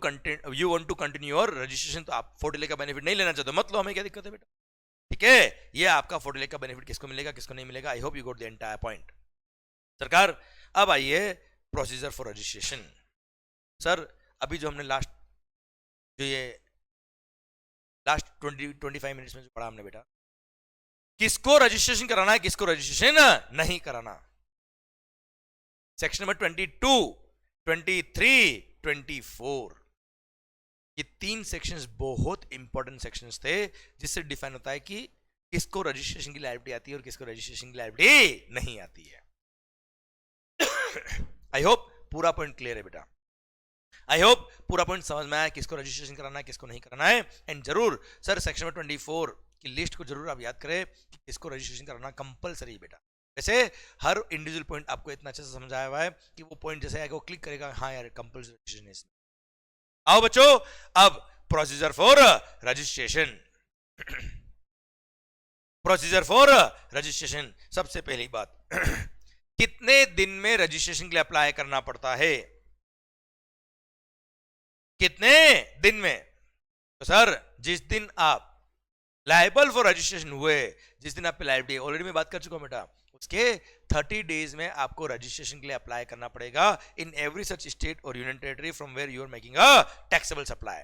to continue your registration, तो आप 40 लाख का बेनिफिट नहीं लेना चाहते मत लो, हमें क्या दिक्कत है बेटा, ठीक है। ये आपका 40 लाख का बेनिफिट किसको मिलेगा किसको नहीं मिलेगा, आई hope you got the entire point. सरकार अब आइए प्रोसीजर फॉर रजिस्ट्रेशन। सर अभी जो हमने लास्ट 25 मिनट्स में जो पढ़ा हमने बेटा, किसको रजिस्ट्रेशन कराना है किसको रजिस्ट्रेशन नहीं कराना, सेक्शन नंबर 22, 23, 24, ये 3 सेक्शंस बहुत इंपॉर्टेंट सेक्शंस थे जिससे डिफाइन होता है कि किसको रजिस्ट्रेशन की लायबिलिटी आती है और किसको रजिस्ट्रेशन की लायबिलिटी नहीं आती है। आई होप पूरा पॉइंट क्लियर है बेटा, आई होप पूरा पॉइंट समझ में आया किसको रजिस्ट्रेशन कराना है किसको नहीं कराना है। एंड जरूर सर सेक्शन नंबर 24 की लिस्ट को जरूर आप याद करें कि किसको रजिस्ट्रेशन कराना कंपलसरी बेटा। वैसे हर इंडिविजुअल पॉइंट आपको इतना अच्छे से समझाया हुआ है कि वो पॉइंट जैसे आएगा वो क्लिक करेगा, हाँ यार कंपलसरी रजिस्ट्रेशन है इसमें। आओ बच्चों, अब procedure for registration. Procedure for registration, सबसे पहली बात कितने दिन में रजिस्ट्रेशन के लिए अप्लाई करना पड़ता है, कितने दिन में। तो सर जिस दिन आप लायबल फॉर रजिस्ट्रेशन हुए, जिस दिन आप पे लायबिलिटी, ऑलरेडी मैं बात कर चुका हूं बेटा, उसके 30 डेज में आपको रजिस्ट्रेशन के लिए अप्लाई करना पड़ेगा इन एवरी सच स्टेट और union territory from where you are making a taxable supply,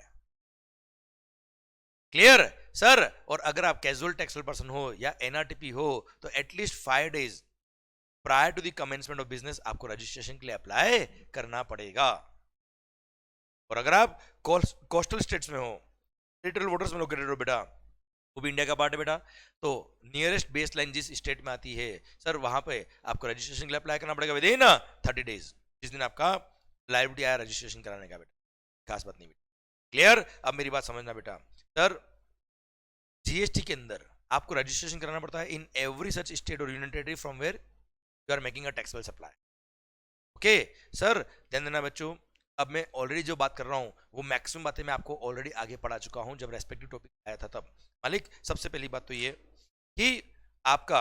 clear sir. और अगर आप कैजुअल टैक्सेबल पर्सन हो या एनआरटीपी हो तो at least 5 days prior to the commencement of business आपको रजिस्ट्रेशन के लिए अप्लाई करना पड़ेगा। और अगर आप कोस्टल स्टेट्स में हो, टेरिटोरियल वाटर्स में लोकेटेड हो बेटा, वो भी इंडिया का पार्ट है बेटा, तो नियरेस्ट बेस लाइन जिस स्टेट में आती है सर वहां पे आपको रजिस्ट्रेशन के लिए अप्लाई करना पड़ेगा विद इन 30 डेज, जिस दिन आपका लाइबिलिटी आया रजिस्ट्रेशन कराने का बेटा, खास बात नहीं बेटा। क्लियर? अब मेरी बात समझना बेटा। सर जीएसटी के अंदर आपको रजिस्ट्रेशन कराना पड़ता है इन एवरी सच स्टेट और union territory from where you are making a taxable supply. Okay sir, ध्यान देना बच्चों। अब मैं ऑलरेडी जो बात कर रहा हूं वो मैक्सिमम बातें मैं आपको ऑलरेडी आगे पढ़ा चुका हूं जब रेस्पेक्टिव टॉपिक आया था तब। मालिक, सबसे पहली बात तो ये कि आपका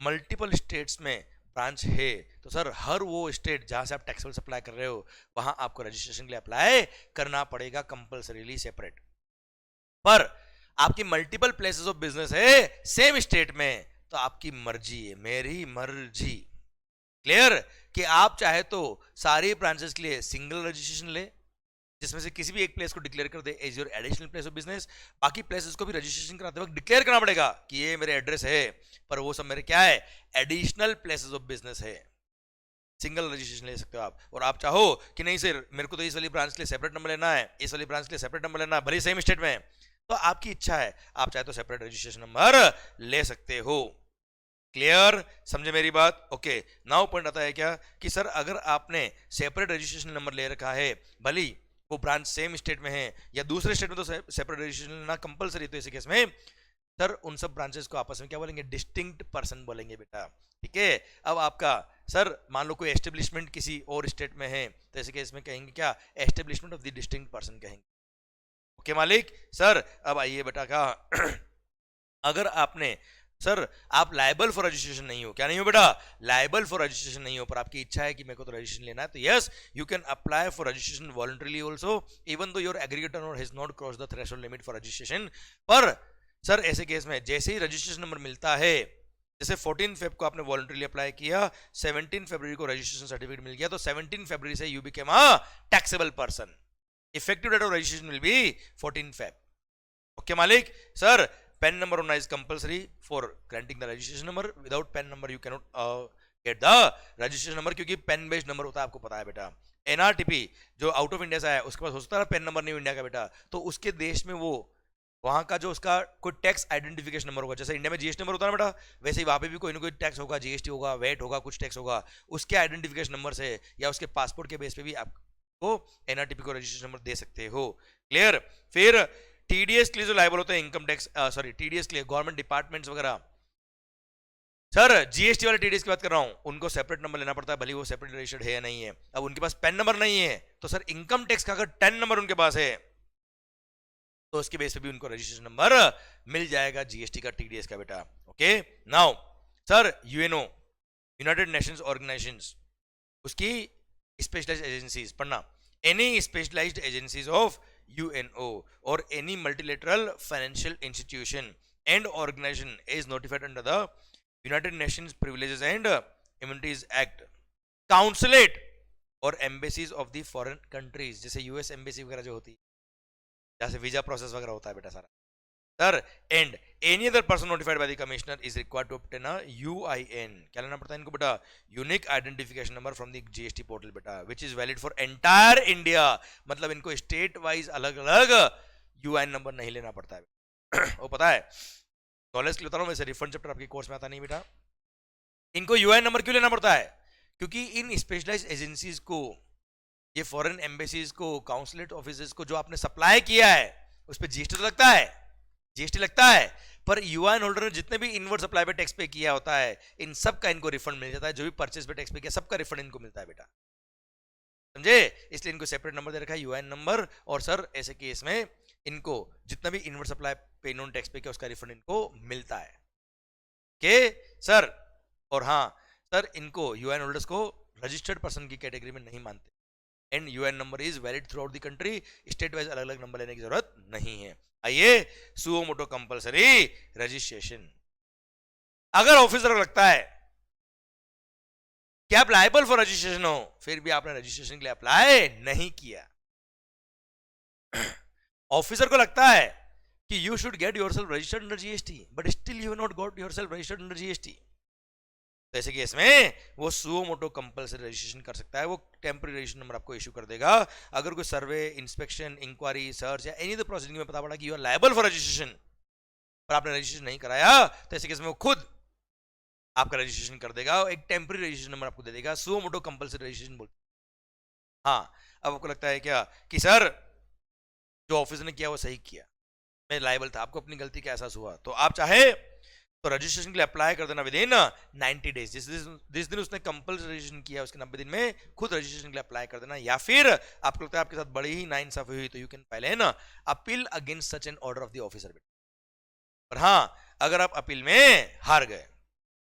मल्टीपल स्टेट्स में ब्रांच है, तो सर हर वो स्टेट जहां से आप टैक्सेबल सप्लाई कर रहे हो वहां आपको रजिस्ट्रेशन के लिए अप्लाई करना पड़ेगा कंपलसरीली सेपरेट। पर आपकी मल्टीपल प्लेसेस ऑफ बिजनेस है सेम स्टेट में, तो आपकी मर्जी है, मेरी मर्जी। क्लियर? कि आप चाहे तो सारी ब्रांचेस के लिए सिंगल रजिस्ट्रेशन ले, जिसमें से किसी भी एक प्लेस को डिक्लेयर कर दे as your additional place of business. बाकी प्लेसेस को भी रजिस्ट्रेशन कराते वक्त डिक्लेयर करना पड़ेगा कि ये मेरे एड्रेस है, पर वो सब मेरे क्या है, एडिशनल प्लेसेस ऑफ बिजनेस है। सिंगल रजिस्ट्रेशन ले सकते हो आप। और आप चाहो कि नहीं सर मेरे को तो इस वाली ब्रांच के लिए सेपरेट नंबर लेना है, इस वाली ब्रांच के लिए सेपरेट नंबर लेना है, भले सेम स्टेट में, तो आपकी इच्छा है, आप चाहे तो सेपरेट रजिस्ट्रेशन नंबर ले सकते हो। क्लियर? समझे मेरी बात? ओके, नाउ पॉइंट आता है क्या कि सर अगर आपने सेपरेट रजिस्ट्रेशन नंबर ले रखा है, भली वो ब्रांच सेम स्टेट में है या दूसरे स्टेट में, तो सेपरेट रजिस्ट्रेशन लेना कंपलसरी। तो ऐसे केस में सर उन सब ब्रांचेस को आपस में क्या बोलेंगे, डिस्टिंक्ट पर्सन बोलेंगे बेटा। ठीक है? अब आपका सर मान लो कोई एस्टेब्लिशमेंट किसी और स्टेट में है, तो ऐसे केस में कहेंगे क्या, establishment of the distinct person कहेंगे। ओके मालिक? सर अब आइए बेटा का अगर आपने सर आप लाइबल फॉर रजिस्ट्रेशन नहीं हो, क्या नहीं हो बेटा, लाइबल फॉर रजिस्ट्रेशन नहीं हो, पर आपकी इच्छा है कि मेरे को तो रजिस्ट्रेशन लेना है, तो yes you can apply for registration voluntarily also even though your aggregate turnover has not cross the threshold limit for registration. पर सर ऐसे केस में जैसे ही रजिस्ट्रेशन नंबर मिलता है, जैसे 14 फेब को आपने वॉलंटरीली अप्लाई किया, 17 फरवरी को रजिस्ट्रेशन सर्टिफिकेट मिल गया, तो 17 फरवरी से you became a taxable person. Effective date of registration will be 14 Feb. Okay मालिक? सर PAN number होना is compulsory for granting the registration number. Without PAN number you cannot get the registration number, क्योंकि PAN based number होता है, आपको पता है बेटा। NRTP जो आउट ऑफ इंडिया से आया उसके पास हो सकता है PAN नंबर नहीं इंडिया का बेटा, तो उसके देश में वो वहां का जो उसका कोई टैक्स आइडेंटिफिकेशन नंबर होगा, जैसे इंडिया में जीएसटी नंबर होता है बेटा, वैसे ही वहां पे भी कोई ना कोई टैक्स होगा, जीएसटी होगा, वेट होगा, कुछ टैक्स होगा, उसके आइडेंटिफिकेशन नंबर से या उसके पासपोर्ट के बेस पे भी आपको NRTP को रजिस्ट्रेशन नंबर दे सकते हो। क्लियर? फिर टीडीएस के लिए जो लायबल होते हैं इनकम टैक्स, सॉरी टीडीएस के लिए गवर्नमेंट डिपार्टमेंट्स वगैरह, सर जीएसटी वाले टीडीएस की बात कर रहा हूं, उनको सेपरेट नंबर लेना पड़ता है, भले वो सेपरेट रजिस्टर्ड है या नहीं है। अब उनके पास पैन नंबर नहीं है, तो सर इनकम टैक्स का अगर 10 नंबर उनके पास है, तो उसके बेस पे भी उनको रजिस्ट्रेशन नंबर मिल जाएगा जीएसटी का, टीडीएस का बेटा। Okay, now sir UNO, United Nations organisations, उसकी स्पेशलाइज्ड एजेंसीज पढ़ना, any specialised agencies of UNO or any multilateral financial institution and organization is notified under the United Nations Privileges and Immunities Act, consulate और embassies of the foreign countries, जैसे US embassy वगैरह जो होती है, जैसे visa process वगैरह होता है बेटा सारा sir, and any other person notified by the commissioner is required to obtain a UIN, क्या लेना पड़ता है इनको बेटा, unique identification number from the GST portal बेटा, which is valid for entire India. मतलब इनको स्टेट वाइज अलग अलग UIN नंबर नहीं लेना पड़ता है वो पता है, नॉलेज के लिए बता रहा हूं, वैसे रिफंड चैप्टर आपके कोर्स में आता नहीं बेटा। इनको UIN नंबर क्यों लेना पड़ता है, क्योंकि इन स्पेशलाइज्ड एजेंसीज को, ये फॉरेन एम्बेसीज को, काउंसलेट ऑफिस को जो आपने सप्लाई किया है उस पर जीएसटी तो लगता है, जीएसटी लगता है, पर UIN होल्डर ने जितने भी इनवर्ड सप्लाई पे टैक्स पे किया होता है, इन सब का इनको रिफंड मिल जाता है, जो भी परचेज पे टैक्स पे किया सबका रिफंड इनको मिलता है बेटा, समझे? इसलिए इनको सेपरेट नंबर दे रखा है UIN नंबर। और सर ऐसे केस में इनको जितना भी इनवर्ड सप्लाई पे नॉन टैक्स पे किया उसका रिफंड इनको मिलता है। के सर, और हाँ सर इनको UIN होल्डर्स को रजिस्टर्ड पर्सन की कैटेगरी में नहीं मानते, and UIN number is valid through out the country, state wise अलग अलग नंबर लेने की जरूरत नहीं है। आइए, सुओ मोटो कंपलसरी रजिस्ट्रेशन। अगर ऑफिसर को लगता है कि आप लायबल फॉर रजिस्ट्रेशन हो, फिर भी आपने रजिस्ट्रेशन के लिए अप्लाई नहीं किया, ऑफिसर को लगता है कि you should get yourself registered under GST, but still you have not got yourself registered under GST, तो ऐसे केस में वो सुओ मोटो कंपलसरी रजिस्ट्रेशन कर सकता है, वो टेम्पररी रजिस्ट्रेशन नंबर आपको इशू कर देगा। अगर कोई सर्वे, इंस्पेक्शन, इंक्वायरी, सर्च या एनी अदर प्रोसीडिंग में पता पड़ा कि you are liable for registration, पर आपने रजिस्ट्रेशन नहीं कराया, तो ऐसे केस में वो खुद आपका रजिस्ट्रेशन कर देगा, एक टेम्पररी रजिस्ट्रेशन नंबर आपको दे देगा, सुओ मोटो कंपलसरी रजिस्ट्रेशन बोलते हैं। हाँ, अब आपको लगता है क्या कि सर जो ऑफिस ने किया वो सही किया, मैं लायबल था, आपको अपनी गलती का एहसास हुआ, तो आप चाहे तो रजिस्ट्रेशन के लिए अप्लाई कर देना विद इन 90 डेज। जिस दिन उसने कंपल्सरी रजिस्ट्रेशन किया उसके 90 दिन में खुद रजिस्ट्रेशन के लिए अप्लाई कर देना, या फिर आपको लगता है आपके साथ बड़ी ही नाइंसाफी हुई तो you can file an appeal against such an order of the officer. पर हाँ, अगर आप अपील में हार गए,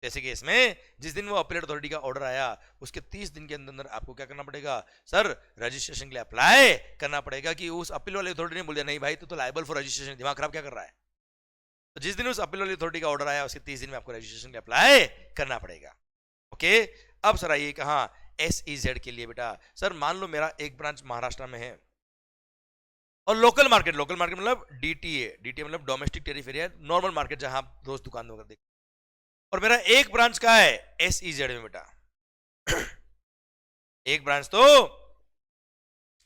जैसे केस में जिस दिन वो अपीलेट अथॉरिटी का ऑर्डर आया उसके 30 दिन के अंदर आपको क्या करना पड़ेगा, सर रजिस्ट्रेशन के लिए अप्लाई करना पड़ेगा। कि उस अपील वाली अथॉरिटी ने बोल दिया नहीं भाई तू तो लायबल फॉर रजिस्ट्रेशन, दिमाग खराब क्या कर रहा है। तो जिस दिन उस अपील वाली अथॉरिटी का ऑर्डर आया उसके 30 दिन में आपको रजिस्ट्रेशन के लिए अप्लाई करना पड़ेगा। ओके, अब सर आइए कहाँ, SEZ के लिए बेटा। सर मान लो मेरा एक ब्रांच महाराष्ट्र में है और लोकल मार्केट मतलब DTA मतलब domestic tariff area, normal market जहां आप रोज दुकान वगैरह देखते, और मेरा एक ब्रांच का है SEZ में बेटा। एक ब्रांच तो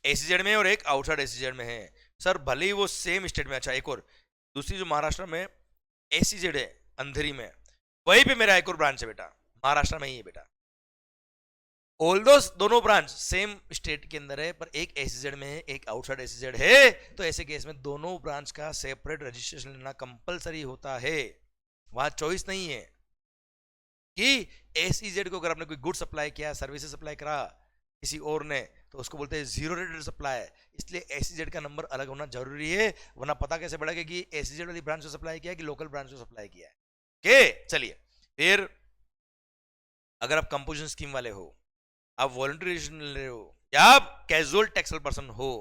SEZ में और एक आउटसाइड SEZ में है। सर भले ही वो सेम स्टेट में, अच्छा एक और दूसरी जो महाराष्ट्र में SEZ है अंधेरी में, वहीं पे मेरा एक और ब्रांच है बेटा, महाराष्ट्र में ही है बेटा। ऑल्दो दोनों ब्रांच सेम स्टेट के अंदर है पर एक SEZ में है एक आउटसाइड SEZ है, तो ऐसे केस में दोनों ब्रांच का सेपरेट रजिस्ट्रेशन लेना कंपलसरी होता है, वहां चॉइस नहीं है। कि SEZ को अगर आपने कोई गुड सप्लाई किया, सर्विसेज सप्लाई करा किसी और ने, तो उसको बोलते हैं जीरो रेटेड सप्लाई, इसलिए SEZ का नंबर अलग होना जरूरी है, वरना पता कैसे पड़ेगा कि SEZ वाली ब्रांच को सप्लाई किया है कि लोकल ब्रांच को सप्लाई किया है। ओके चलिए, फिर अगर आप कंपोजिशन स्कीम वाले हो, आप वॉलंटरी रजिस्ट्रेशन ले रहे हो, या आप कैजुअल टैक्सेबल पर्सन हो,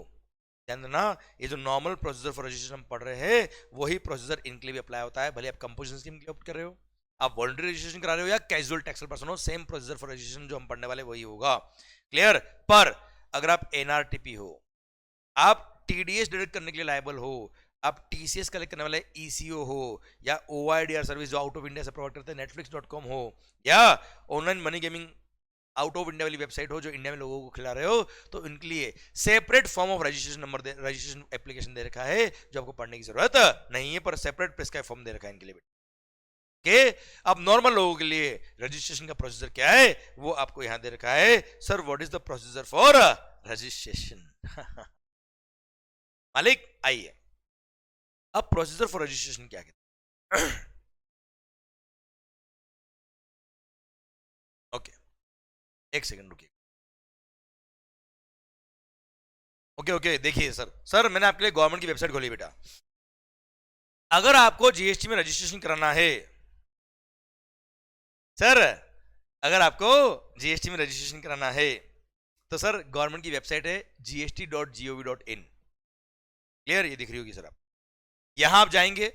ध्यान देना ये जो नॉर्मल प्रोसीजर फॉर रजिस्ट्रेशन हम पढ़ रहे हैं वही प्रोसीजर इनके लिए भी अप्लाई होता है, भले आप कंपोजिशन स्कीम के लिए ऑप्ट कर रहे हो, आप वॉलंटरी रजिस्ट्रेशन करा रहे हो या कैजुअल टैक्सेबल पर्सन हो, सेम प्रोसीजर फॉर रजिस्ट्रेशन जो हम पढ़ने वाले वही होगा। क्लियर। पर अगर आप NRTP हो, आप TDS डिडक्ट करने के लिए लायबल हो, आप TCS कलेक्ट करने वाले ECO हो, या OIDR सर्विस जो आउट ऑफ इंडिया से प्रोवाइड करते हैं netflix.com हो, या online money gaming out of India वाली वेबसाइट हो जो इंडिया में लोगों को खिला रहे हो, तो इनके लिए separate form of registration number registration application दे रखा है जो आपको पढ़ने की जरूरत नहीं है, पर सेपरेट प्रिस्क्राइब फॉर्म दे रखा है इनके लिए। के अब नॉर्मल लोगों के लिए रजिस्ट्रेशन का प्रोसीजर क्या है वो आपको यहां दे रखा है। Sir what is the procedure for registration. मालिक आइए, अब प्रोसीजर फॉर रजिस्ट्रेशन क्या कहते हैं। ओके एक सेकंड रुकिए। ओके देखिए सर मैंने आपके लिए गवर्नमेंट की वेबसाइट खोली बेटा। अगर आपको GST में रजिस्ट्रेशन कराना है, सर अगर आपको GST में रजिस्ट्रेशन कराना है तो सर गवर्नमेंट की वेबसाइट है gst.gov.in। क्लियर, ये दिख रही होगी सर आप, यहां आप जाएंगे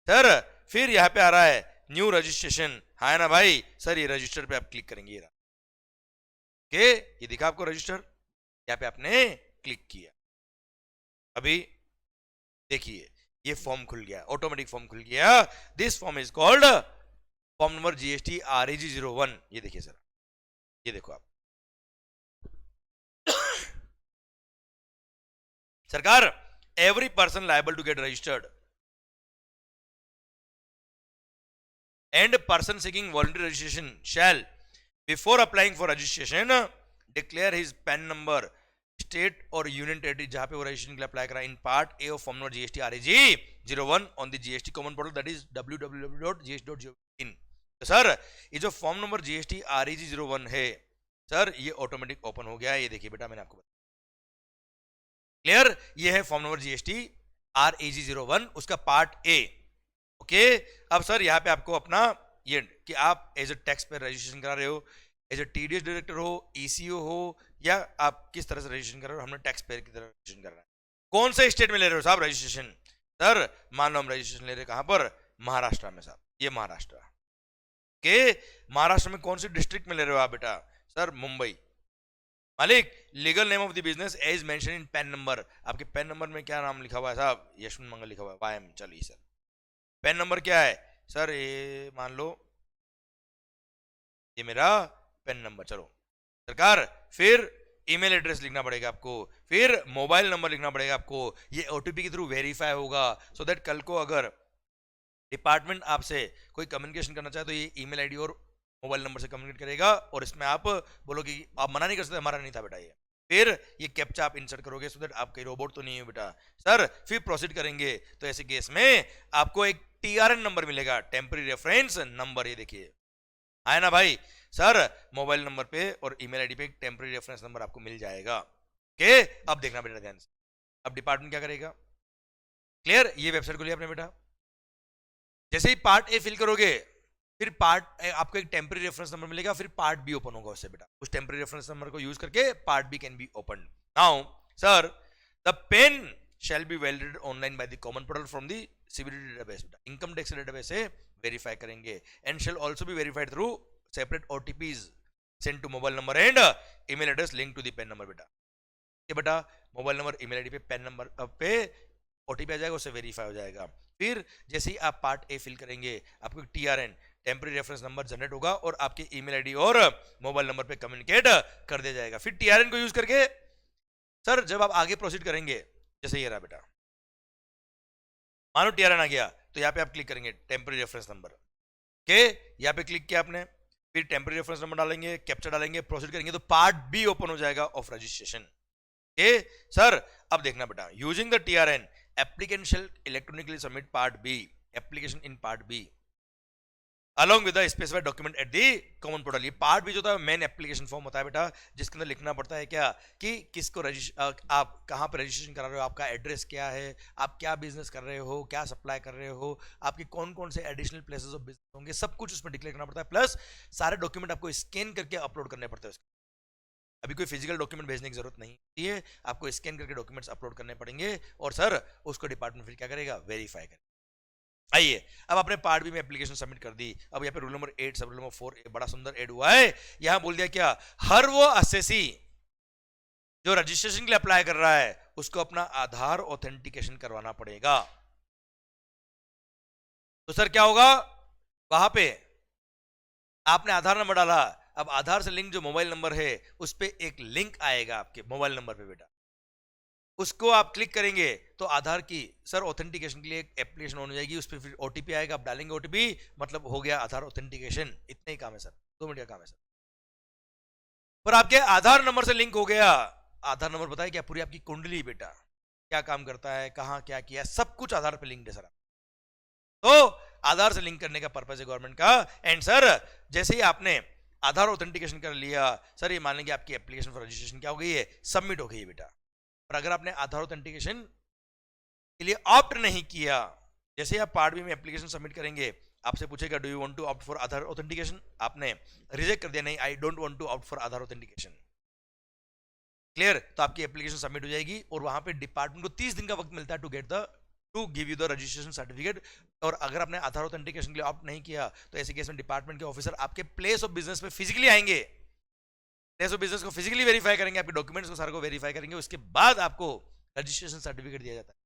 सर, फिर यहां पे आ रहा है न्यू रजिस्ट्रेशन, हाँ ना भाई, सर ये रजिस्टर पे आप क्लिक करेंगे, ये ये दिखा आपको रजिस्टर, यहाँ पे आपने क्लिक किया, अभी देखिए ये फॉर्म खुल गया, ऑटोमेटिक फॉर्म खुल गया। This form is called form number GST REG01। ये देखिए सर, ये देखो आप सरकार, every person liable to get registered and person seeking voluntary registration shall before applying for registration declare his PAN number state और union territory जहां पे वो रजिस्ट्रेशन के लिए अप्लाई करा in part A of form number GST REG01 on the GST common portal that is www.gst.gov.in। तो sir ये जो फॉर्म नंबर GST REG01 है सर, ये ऑटोमेटिक ओपन हो गया है, ये देखिए बेटा मैंने आपको बताया। क्लियर, ये है फॉर्म नंबर GST REG01 उसका पार्ट ए। ओके, अब सर यहाँ पे आपको अपना ये कि आप एज ए टैक्स पे रजिस्ट्रेशन करा रहे हो, एज ए TDS डायरेक्टर हो, ECO हो, या आप किस तरह से रजिस्ट्रेशन कर रहे हो, हमने टैक्स पेयर की तरह रजिस्ट्रेशन करना है। कौन से स्टेट में ले रहे हो साहब रजिस्ट्रेशन, सर मान लो हम रजिस्ट्रेशन ले रहे हैं कहां पर, महाराष्ट्र में साहब, ये महाराष्ट्र के, महाराष्ट्र में कौन सी डिस्ट्रिक्ट में ले रहे हो आप बेटा, सर मुंबई। मालिक, legal name of the business as mention in PAN number, आपके पैन नंबर में क्या नाम लिखा हुआ है साहब, यशवंत मंगल लिखा हुआ है, YM। चलिए सर पैन नंबर क्या है सर, ये मान लो ये मेरा पैन नंबर, चलो सरकार, फिर ईमेल एड्रेस लिखना पड़ेगा आपको, फिर मोबाइल नंबर लिखना पड़ेगा आपको, ये OTP के थ्रू वेरीफाई होगा, सो दैट कल को अगर डिपार्टमेंट आपसे कोई कम्युनिकेशन करना चाहे तो ये ईमेल आईडी और मोबाइल नंबर से कम्युनिकेट करेगा, और इसमें आप बोलो कि आप मना नहीं कर सकते, हमारा नहीं था बेटा ये, फिर ये कैप्चा आप इंसर्ट करोगे सो दैट आप कहीं रोबोट तो नहीं हो बेटा। सर फिर प्रोसीड करेंगे तो ऐसे केस में आपको एक टीआरएन नंबर मिलेगा, टेम्पररी रेफरेंस नंबर। ये देखिए आया ना भाई। सर मोबाइल नंबर पे और ईमेल आईडी पे एक टेम्पररी रेफरेंस नंबर आपको मिल जाएगा। ओके, अब देखना बेटा ध्यान से। अब डिपार्टमेंट क्या करेगा? क्लियर? ये वेबसाइट खोलिए आपने बेटा। जैसे ही पार्ट ए फिल करोगे फिर पार्ट आपको एक टेम्पररी रेफरेंस नंबर मिलेगा, फिर पार्ट बी ओपन होगा उससे बेटा। उस टेम्पररी रेफरेंस नंबर को यूज करके part B can be open. Now sir the PAN shall be validated online by the common portal from the CBD database बेटा। Income tax database से verify करेंगे and shall also be verified through separate OTPs send to mobile number and email address link to the PAN number बेटा। ये बेटा mobile number email ID पे PAN number पे OTP आ जाएगा, उससे verify हो जाएगा। फिर जैसे ही आप पार्ट ए फिल करेंगे आपको TRN temporary reference number generate होगा और आपके ईमेल आईडी और मोबाइल नंबर पे कम्युनिकेट कर दिया जाएगा। फिर टीआरएन को यूज करके सर जब आप आगे प्रोसीड करेंगे, जैसे ये रहा बेटा, मानो टीआरएन आ गया तो यहाँ पे आप क्लिक करेंगे टेम्पररी रेफरेंस नंबर के, यहाँ पे क्लिक किया आपने, फिर टेम्पररी रेफरेंस नंबर डालेंगे, कैप्चा डालेंगे, प्रोसीड करेंगे तो पार्ट बी ओपन हो जाएगा ऑफ रजिस्ट्रेशन। सर अब देखना बेटा, using the TRN applicant shall electronically submit part B application in part B along with the specified document at the common portal. ये पार्ट बी जो होता है मेन एप्लीकेशन फॉर्म होता है बेटा, जिसके अंदर लिखना पड़ता है क्या कि किसको आप कहाँ पर रजिस्ट्रेशन करा रहे हो, आपका एड्रेस क्या है, आप क्या बिजनेस कर रहे हो, क्या सप्लाई कर रहे हो, आपके कौन कौन से एडिशनल प्लेसेस ऑफ बिजनेस होंगे, सब कुछ उसमें डिक्लेयर करना पड़ता है। प्लस सारे डॉक्यूमेंट आपको स्कैन करके अपलोड करने पड़ते हैं। अभी कोई फिजिकल डॉक्यूमेंट भेजने की जरूरत नहीं है, आपको स्कैन करके डॉक्यूमेंट्स अपलोड करने पड़ेंगे और सर उसको डिपार्टमेंट फिर क्या करेगा? वेरीफाई करेगा। आइए अब आपने पार्ट बी में एप्लीकेशन सबमिट कर दी। अब यहाँ पे रूल नंबर 8 सब रूल नंबर 4 बड़ा सुंदर ऐड हुआ है। यहां बोल दिया क्या, हर वो असेसी जो रजिस्ट्रेशन के लिए अप्लाई कर रहा है उसको अपना आधार ऑथेंटिकेशन करवाना पड़ेगा। तो सर क्या होगा, वहां पे आपने आधार नंबर डाला, अब आधार से लिंक जो मोबाइल नंबर है उस पे एक लिंक आएगा आपके मोबाइल नंबर पे बेटा, उसको आप क्लिक करेंगे तो आधार की सर ऑथेंटिकेशन के लिए एक एप्लीकेशन हो जाएगी, उस पर फिर ओटीपी आएगा, आप डालेंगे ओटीपी, मतलब हो गया आधार ऑथेंटिकेशन। इतना ही काम है सर, 2 मिनट का काम है सर। पर आपके आधार नंबर से लिंक हो गया। आधार नंबर बताया क्या, पूरी आपकी कुंडली बेटा, क्या काम करता है, कहां क्या किया, सब कुछ आधार पे लिंक्ड है सर। तो आधार से लिंक करने का पर्पज है गवर्नमेंट का। एंड सर जैसे ही आपने आधार ऑथेंटिकेशन कर लिया, सर ये मान लेंगे आपकी एप्लीकेशन फॉर रजिस्ट्रेशन क्या हो गई है, सबमिट हो गई है बेटा। और अगर आपने आधार ऑथेंटिकेशन के लिए ऑप्ट नहीं किया, जैसे ही आप पार्ट बी में एप्लीकेशन सबमिट करेंगे आपसे पूछेगा do you want to opt for Aadhaar authentication, आपने रिजेक्ट कर दिया, नहीं I don't want to opt for Aadhaar authentication, clear, तो आपकी एप्लीकेशन सबमिट हो जाएगी और वहां पे डिपार्टमेंट को 30 दिन का वक्त मिलता है to give you the registration certificate. और अगर आपने आधार ऑथेंटिकेशन के लिए ऑप्ट नहीं किया तो ऐसे केस में डिपार्टमेंट के ऑफिसर आपके प्लेस ऑफ बिजनेस पे फिजिकली आएंगे, प्लेस ऑफ बिजनेस को फिजिकली वेरीफाई करेंगे, आपके डॉक्यूमेंट्स को सारे को वेरीफाई करेंगे, उसके बाद आपको रजिस्ट्रेशन सर्टिफिकेट दिया जाता है।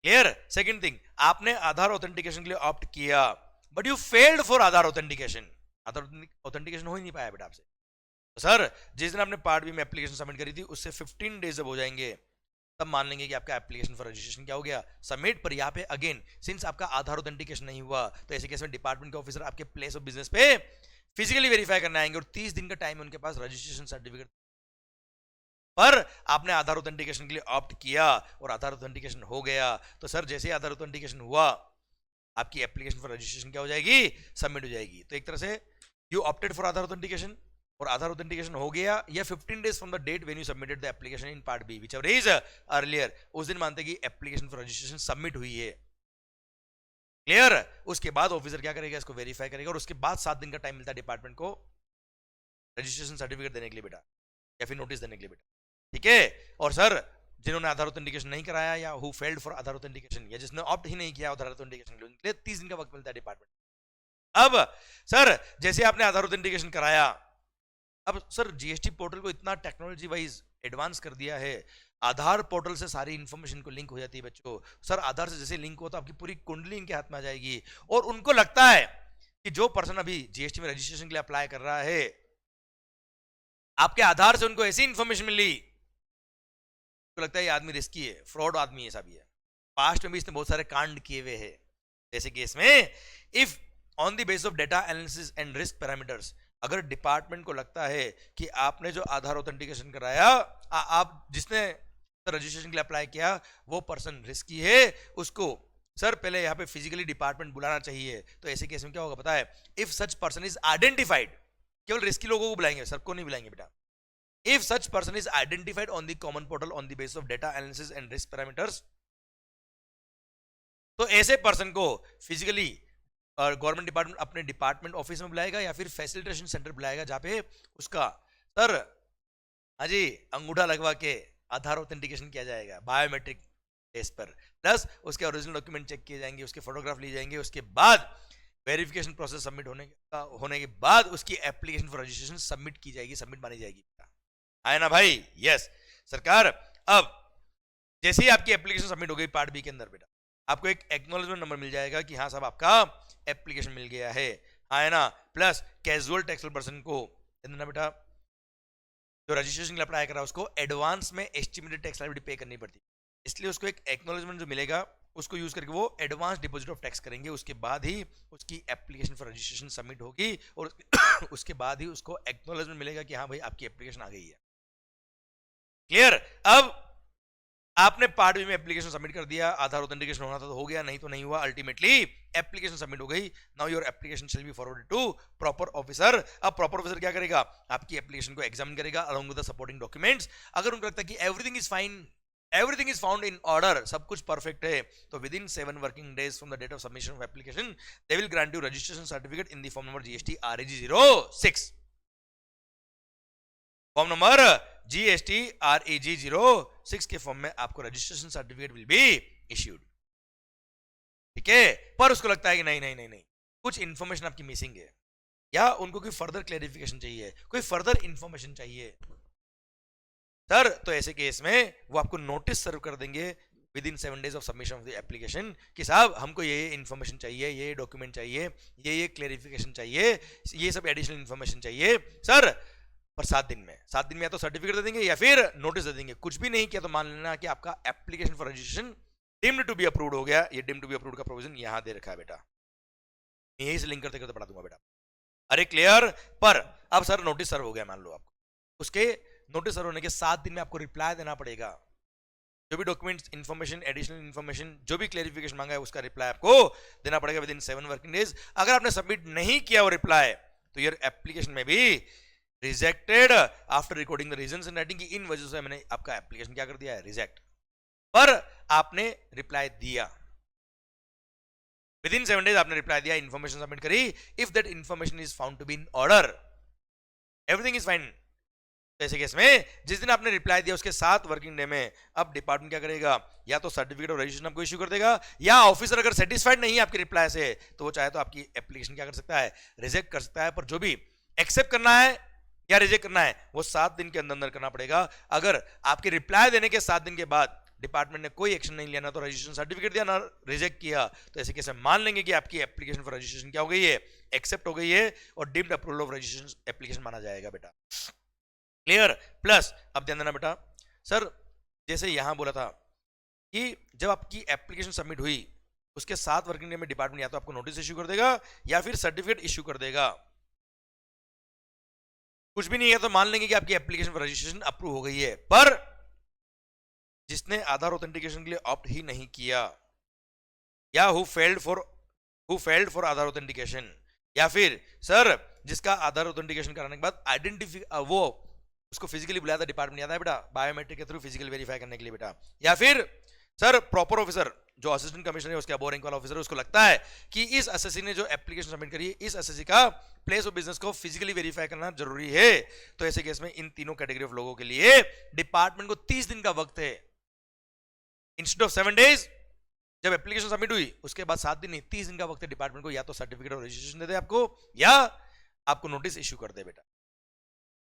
क्लियर? सेकंड थिंग, आपने आधार ऑथेंटिकेशन के लिए ऑप्ट किया but you failed for Aadhaar authentication, Aadhaar authentication हो ही नहीं पाया बेटा आपसे। तो सर जिस दिन आपने पार्ट बी में एप्लीकेशन सबमिट करी थी उससे 15 डेज जब हो जाएंगे तब मान लेंगे कि आपका एप्लीकेशन फॉर रजिस्ट्रेशन क्या हो गया, सबमिट। पर यहाँ पे अगेन सिंस आपका आधार ऑथेंटिकेशन नहीं हुआ तो ऐसे केस में डिपार्टमेंट के ऑफिसर आपके प्लेस ऑफ बिजनेस पे फिजिकली वेरीफाई करने आएंगे और 30 दिन का टाइम है उनके पास रजिस्ट्रेशन सर्टिफिकेट। पर आपने आधार ऑथेंटिकेशन के लिए ऑप्ट किया और आधार ऑथेंटिकेशन हो गया, तो सर जैसे ही आधार ऑथेंटिकेशन हुआ आपकी एप्लीकेशन फॉर रजिस्ट्रेशन क्या हो जाएगी, सबमिट हो जाएगी। तो एक तरह से you opted for Aadhaar authentication और आधार ऑथेंटिकेशन हो गया, या 15 days from the date when you submitted the application in part B whichever is earlier, उस दिन मानते कि एप्लीकेशन फॉर रजिस्ट्रेशन सबमिट हुई है। क्लियर? उसके बाद ऑफिसर क्या करेगा, इसको वेरीफाई करेगा और उसके बाद 7 दिन का टाइम मिलता है डिपार्टमेंट को रजिस्ट्रेशन सर्टिफिकेट देने के लिए बेटा, या फिर नोटिस देने के लिए बेटा, ठीक है। और सर जिन्होंने आधार ऑथेंटिकेशन नहीं कराया या who failed for Aadhaar authentication, या जिसने ऑप्ट ही नहीं किया आधार ऑथेंटिकेशन के लिए 30 दिन का वक्त मिलता है डिपार्टमेंट। अब सर जैसे आपने आधार ऑथेंटिकेशन कराया, अब सर जीएसटी पोर्टल को इतना टेक्नोलॉजी वाइज एडवांस कर दिया है, आधार पोर्टल से सारी इंफॉर्मेशन को लिंक हो जाती है बच्चों। सर आधार से जैसे लिंक हो तो आपकी पूरी कुंडली इनके हाथ में आ जाएगी और उनको लगता है कि जो पर्सन अभी जीएसटी में रजिस्ट्रेशन के लिए अप्लाई कर रहा है, आपके आधार से उनको ऐसी इंफॉर्मेशन मिली तो लगता है ये आदमी रिस्की है, फ्रॉड आदमी है, सब ये पास्ट में भी इसने बहुत सारे कांड किए हुए हैं। जैसे केस में if on the basis of data analysis and risk parameters अगर डिपार्टमेंट को लगता है कि आपने जो आधार ऑथेंटिकेशन कराया, आप जिसने रजिस्ट्रेशन के लिए अप्लाई किया वो पर्सन रिस्की है, उसको सर पहले यहाँ पे फिजिकली डिपार्टमेंट बुलाना चाहिए। तो ऐसे केस में क्या होगा पता है, if such person is identified, केवल रिस्की लोगों को बुलाएंगे, सबको नहीं बुलाएंगे बेटा। If such person is identified on the common portal on the basis of data analysis and risk parameters, तो ऐसे पर्सन को फिजिकली गवर्नमेंट डिपार्टमेंट अपने डिपार्टमेंट ऑफिस में बुलाएगा या फिर फैसिलिटेशन सेंटर बुलाएगा, जहां पे उसका सर हाजी अंगूठा लगवा के आधार ऑथेंटिकेशन किया जाएगा बायोमेट्रिक बेस पर, प्लस उसके ओरिजिनल डॉक्यूमेंट चेक किए जाएंगे, उसके फोटोग्राफ लिए जाएंगे, उसके बाद वेरिफिकेशन प्रोसेस सबमिट होने के बाद उसकी एप्लीकेशन फॉर रजिस्ट्रेशन सबमिट की जाएगी, सबमिट मानी जाएगी। आए ना भाई? यस सरकार। अब जैसे ही आपकी एप्लीकेशन सबमिट हो गई पार्ट बी के अंदर बेटा, आपको एक एक्नॉलेजमेंट नंबर मिल जाएगा कि हाँ साहब आपका एप्लीकेशन मिल गया है, आए ना। प्लस कैजुअल टैक्सेबल पर्सन को ना बेटा जो रजिस्ट्रेशन के लिए अप्लाई करा उसको एडवांस में एस्टिमेटेड टैक्स लायबिलिटी पे करनी पड़ती है, इसलिए उसको एक एक्नॉलेजमेंट जो मिलेगा उसको यूज करके वो एडवांस डिपॉजिट ऑफ टैक्स करेंगे, उसके बाद ही उसकी एप्लीकेशन फॉर रजिस्ट्रेशन सबमिट होगी और उसके बाद ही उसको एक्नॉलेजमेंट मिलेगा कि हाँ भाई आपकी एप्लीकेशन आ गई है। क्लियर? अब आपने पार्ट बी में एप्लीकेशन सबमिट कर दिया, आधार ऑथेंटिकेशन होना था तो हो गया, नहीं तो नहीं हुआ, अल्टीमेटली एप्लीकेशन सबमिट हो गई। Now your application shall be forwarded to proper officer. अब प्रॉपर ऑफिसर क्या करेगा, आपकी एप्लीकेशन को एग्जामिन करेगा along with the supporting documents. अगर उनको लगता है कि everything is fine, everything is found in order, सब कुछ परफेक्ट है, तो within 7 working days from the date of submission of application they will grant you registration certificate in the form number GST RAG 06, form number GST RAG 06 के form में आपको registration certificate will be issued. ठीक है, पर उसको लगता है कि नहीं नहीं नहीं नहीं कुछ इंफॉर्मेशन आपकी मिसिंग है, या उनको कोई फर्दर क्लैरिफिकेशन चाहिए, कोई फर्दर इंफॉर्मेशन चाहिए सर, तो ऐसे केस में वो आपको नोटिस सर्व कर देंगे with in 7 days of submission of the application कि साहब हमको ये इन्फॉर्मेशन चाहिए, ये डॉक्यूमेंट चाहिए, ये क्लैरिफिकेशन चाहिए, ये सब एडिशनल इन्फॉर्मेशन चाहिए सर, पर 7 दिन में, 7 दिन में या तो सर्टिफिकेट दे देंगे या फिर नोटिस दे देंगे। कुछ भी नहीं किया तो मान लेना कि आपका application for registration deemed to be approved हो गया। ये डीम्ड टू बी अप्रूव्ड का प्रोविजन यहां दे रखा है बेटा, यही से लिंक करते करते पढ़ा दूंगा बेटा। अरे क्लियर? पर अब सर नोटिस सर्व हो गया, मान लो आपको, उसके नोटिस सर्व होने के 7 दिन में आपको रिप्लाई देना पड़ेगा, जो भी डॉक्यूमेंट्स इन्फॉर्मेशन एडिशनल इन्फॉर्मेशन जो भी क्लैरिफिकेशन मांगा है उसका रिप्लाई आपको देना पड़ेगा विद इन 7 वर्किंग डेज। अगर आपने सबमिट नहीं किया वो रिप्लाई तो यार एप्लीकेशन में भी rejected after recording the reasons in writing, की इन वजह से मैंने आपका एप्लीकेशन क्या कर दिया है, रिजेक्ट। पर आपने रिप्लाई दिया, विद इन 7 डेज आपने रिप्लाई दिया, इन्फॉर्मेशन सबमिट करी, if that information is found to be in order, everything is fine. तो ऐसे केस में जिस दिन आपने रिप्लाई दिया उसके 7 वर्किंग डे में अब डिपार्टमेंट क्या करेगा, या तो सर्टिफिकेट ऑफ रजिस्ट्रेशन आपको इश्यू कर देगा, या ऑफिसर अगर सेटिस्फाइड नहीं है आपके रिप्लाई से तो वो चाहे तो आपकी एप्लीकेशन क्या कर सकता है, रिजेक्ट कर सकता है। पर जो भी एक्सेप्ट करना है या रिजेक्ट करना है वो 7 दिन के अंदर अंदर करना पड़ेगा। अगर आपके रिप्लाई देने के 7 दिन के बाद डिपार्टमेंट ने कोई एक्शन नहीं लिया, ना तो रजिस्ट्रेशन सर्टिफिकेट दिया ना रिजेक्ट किया, तो ऐसे केस में मान लेंगे कि आपकी एप्लीकेशन फॉर रजिस्ट्रेशन क्या हो गई है, एक्सेप्ट हो गई है और deemed approval of registration application माना जाएगा बेटा। क्लियर? प्लस अब ध्यान देना बेटा, सर जैसे यहां बोला था कि जब आपकी एप्लीकेशन सबमिट हुई उसके 7 वर्किंग डे में डिपार्टमेंट या तो आपको नोटिस इश्यू कर देगा या फिर सर्टिफिकेट इश्यू कर देगा। कुछ भी नहीं है तो मान लेंगे कि आपकी एप्लीकेशन फॉर रजिस्ट्रेशन अप्रूव हो गई है, पर जिसने आधार ऑथेंटिकेशन के लिए ऑप्ट ही नहीं किया, या who failed for Aadhaar authentication, या फिर सर जिसका आधार ऑथेंटिकेशन कराने के बाद वो उसको फिजिकली बुलाया था डिपार्टमेंट, याद है बेटा, बायोमेट्रिक के थ्रू फिजिकल वेरीफाई करने के लिए बेटा, या फिर सर प्रॉपर ऑफिसर जो असिस्टेंट कमिश्नर है उसके अबोव रैंक वाला ऑफिसर है, उसको लगता है कि इस एसएससी ने जो एप्लीकेशन सबमिट करी है इस एसएससी का प्लेस ऑफ बिजनेस को फिजिकली वेरीफाई करना जरूरी है, तो ऐसे केस में इन तीनों कैटेगरी ऑफ लोगों के लिए डिपार्टमेंट को 30 दिन का वक्त है, इंस्टेड ऑफ 7 डेज। जब एप्लीकेशन सबमिट हुई उसके बाद 7 दिन नहीं 30 दिन का वक्त है डिपार्टमेंट को, या तो सर्टिफिकेट ऑफ रजिस्ट्रेशन दे दे आपको या आपको नोटिस इश्यू कर दे बेटा।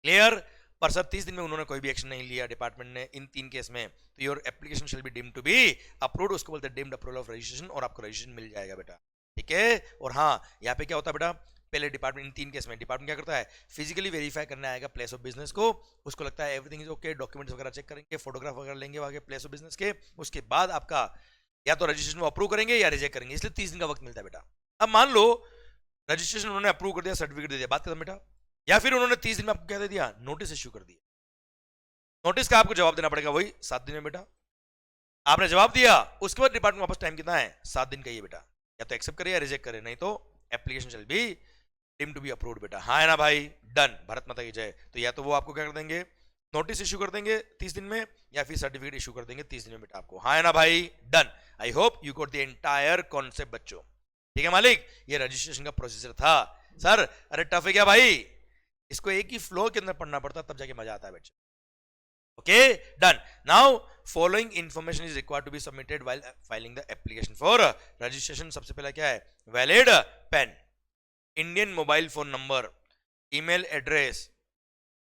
क्लियर? पर सर 30 दिन में उन्होंने कोई भी एक्शन नहीं लिया डिपार्टमेंट ने इन 3 केस में, तो your application shall be deemed to be approved, उसको बोलते हैं डीम्ड अप्रूवल ऑफ रजिस्ट्रेशन, और आपको रजिस्ट्रेशन मिल जाएगा बेटा। ठीक है? और हाँ यहाँ पे क्या होता है बेटा, पहले डिपार्टमेंट इन 3 केस में डिपार्टमेंट क्या करता है, फिजिकली वेरीफाई करने आएगा प्लेस ऑफ बिजनेस को, उसको लगता है एवरीथिंग इज ओके, डॉक्यूमेंट्स वगैरह चेक करेंगे, फोटोग्राफ वगैरह लेंगे वहां के प्लेस ऑफ बिजनेस के, उसके बाद आपका या तो रजिस्ट्रेशन वो अप्रूव करेंगे या रिजेक्ट करेंगे, इसलिए 30 दिन का वक्त मिलता है बेटा। अब मान लो रजिस्ट्रेशन उन्होंने अप्रूव कर दिया, सर्टिफिकेट दे दिया, बात खत्म बेटा, या फिर उन्होंने 30 दिन में आपको क्या दे दिया, नोटिस इश्यू कर दिया। नोटिस का आपको जवाब देना पड़ेगा वही 7 दिन में बेटा। आपने जवाब दिया, उसके बाद डिपार्टमेंट वापस टाइम कितना है, 7 दिन का ही बेटा। या तो एक्सेप्ट करे या रिजेक्ट करे, नहीं तो application shall be deemed to be approved बेटा। हाँ है ना भाई, डन, भारत माता की जय। तो या तो वो आपको क्या कर देंगे, नोटिस इश्यू कर देंगे 30 दिन में, या फिर सर्टिफिकेट इश्यू कर देंगे 30 दिन में बेटा आपको। हाँ है ना भाई, done. I hope you got the entire concept बच्चों। ठीक है मालिक, ये रजिस्ट्रेशन का प्रोसीजर था। सर अरे टफ है क्या भाई, इसको एक ही फ्लो के अंदर पढ़ना पड़ता तब जाके मजा आता है बच्चों। Okay done. Now following information is required to be submitted while filing the application for registration. सबसे पहला क्या है, valid PAN, Indian mobile phone number, email address,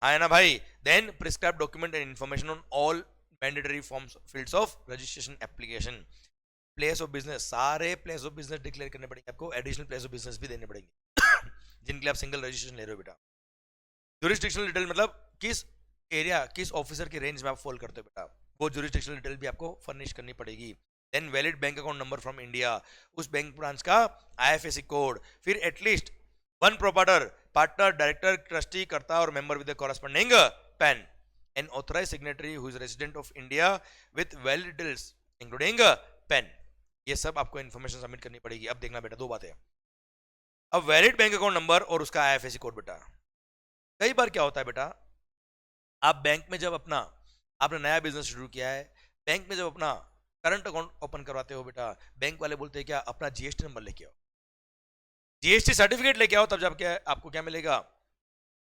है ना भाई, then prescribe document and information on all mandatory forms fields of registration application. Place of business, सारे place of business declare करने पड़ेंगे आपको, एडिशनल प्लेस ऑफ बिजनेस भी देने पड़ेंगे जिनके लिए आप सिंगल रजिस्ट्रेशन ले रहे हो बेटा। ज्यूरिसडिक्शनल डिटेल मतलब किस एरिया, किस ऑफिसर की रेंज में आप फॉल करते हो बेटा, वो ज्यूरिसडिक्शनल डिटेल भी आपको फर्निश करनी पड़ेगी। Then valid bank account number from India, उस बैंक ब्रांच का आईएफएससी कोड, फिर at least one proprietor, partner, director, trustee, karta और member with the corresponding PAN, an authorised signatory who is resident of India with valid details including PAN. ये सब आपको information submit करनी पड़ेगी। अब देखना बेटा, दो बातें। अब वैलिड बैंक अकाउंट नंबर और उसका आईएफएससी कोड बेटा। कई बार क्या होता है बेटा, आप बैंक में जब आपने नया बिजनेस शुरू किया है, बैंक में जब अपना करंट अकाउंट ओपन करवाते हो बेटा, बैंक वाले बोलते हैं क्या, अपना जीएसटी नंबर लेके आओ, जीएसटी सर्टिफिकेट लेके आओ, तब जब क्या आपको क्या मिलेगा,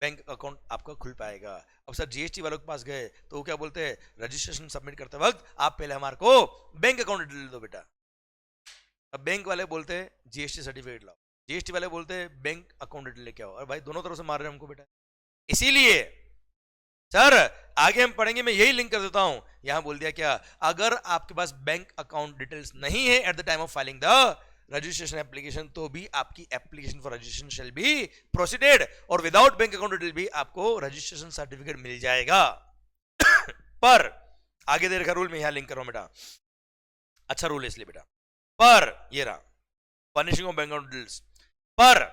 बैंक अकाउंट आपका खुल पाएगा। अब सर जीएसटी वालों के पास गए तो वो क्या बोलते हैं, रजिस्ट्रेशन सबमिट करते वक्त आप पहले हमारे को बैंक अकाउंट डिटेल दो बेटा। अब बैंक वाले बोलते हैं जीएसटी सर्टिफिकेट लाओ, जीएसटी वाले बोलते हैं बैंक अकाउंट डिटेल लेके आओ, और भाई दोनों तरफ से मार रहे हैं हमको बेटा। इसीलिए सर आगे हम पढ़ेंगे, मैं यही लिंक कर देता हूं, यहां बोल दिया क्या, अगर आपके पास बैंक अकाउंट डिटेल्स नहीं है at the time of filing the registration application, तो भी आपकी application for registration shall be proceeded, और विदाउट बैंक अकाउंट डिटेल भी आपको रजिस्ट्रेशन सर्टिफिकेट मिल जाएगा। पर आगे दे रखा रूल में यहां लिंक कर रहा हूं बेटा, अच्छा रूल है इसलिए बेटा। पर ये रहा furnishing of bank account details, पर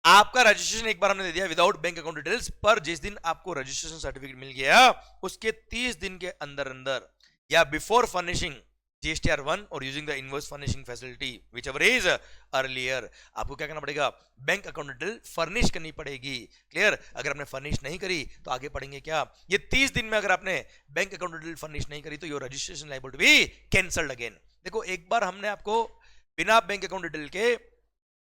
आपका रजिस्ट्रेशन एक बार हमने दे दिया विदाउट बैंक अकाउंट डिटेल्स, पर जिस दिन आपको रजिस्ट्रेशन सर्टिफिकेट मिल गया उसके 30 दिन के अंदर अंदर या बिफोर फर्निशिंग GSTR1 और using the invoice furnishing facility whichever is earlier, आपको क्या करना पड़ेगा, बैंक अकाउंट डिटेल फर्निश करनी पड़ेगी। क्लियर? अगर आपने फर्निश नहीं करी तो आगे पढ़ेंगे क्या, ये 30 दिन में अगर आपने बैंक अकाउंट डिटेल फर्निश नहीं करी तो your registration liable to be cancelled again. देखो एक बार हमने आपको बिना बैंक अकाउंट डिटेल के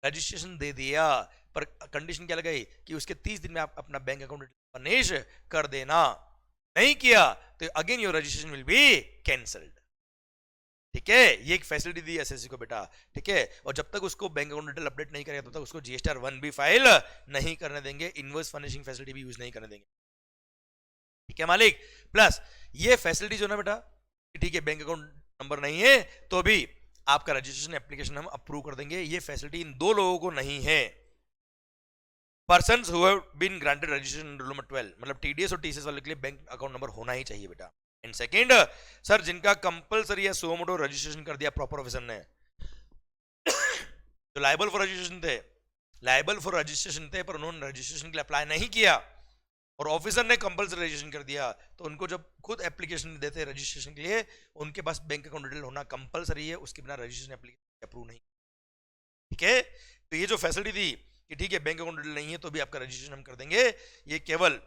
रजिस्ट्रेशन दे दिया, पर कंडीशन क्या लगाई कि उसके 30 दिन में आप अपना बैंक अकाउंट डिटेल फर्निश कर देना, नहीं किया तो again your registration will be cancelled. ठीक है, ये एक फैसिलिटी दी एसएससी को बेटा। ठीक है, और जब तक उसको बैंक अकाउंट डिटेल अपडेट नहीं करेगा तब तक उसको GSTR1 भी फाइल नहीं करने देंगे, इनवॉइस फर्निशिंग फैसिलिटी भी यूज नहीं करने देंगे। ठीक है मालिक, प्लस ये फैसिलिटी जो ना बेटा, ठीक है बैंक अकाउंट नंबर नहीं है तो भी आपका रजिस्ट्रेशन एप्लीकेशन हम अप्रूव कर देंगे, ये फैसिलिटी इन दो लोगों को नहीं है, persons who have been granted registration rule number 12, मतलब TDS और TCS वाले के लिए बैंक अकाउंट नंबर होना ही चाहिए बेटा। एंड सेकेंड सर, जिनका कंपलसरी या सोमोटो रजिस्ट्रेशन कर दिया प्रॉपर ऑफिसर ने, तो लायबल फॉर रजिस्ट्रेशन थे, लायबल फॉर रजिस्ट्रेशन थे, पर उन्होंने रजिस्ट्रेशन के लिए अप्लाई नहीं किया और ऑफिसर ने कंपलसरी रजिस्ट्रेशन कर दिया, तो उनको जब खुद एप्लीकेशन देते हैं रजिस्ट्रेशन के लिए, उनके पास बैंक अकाउंट डिटेल होना कंपलसरी है, उसके बिना रजिस्ट्रेशन एप्लीकेशन अप्रूव नहीं। ठीक है, तो ये जो फैसिलिटी थी कि ठीक है बैंक अकाउंट डिटेल नहीं है तो भी आपका रजिस्ट्रेशन हम कर देंगे, ये केवल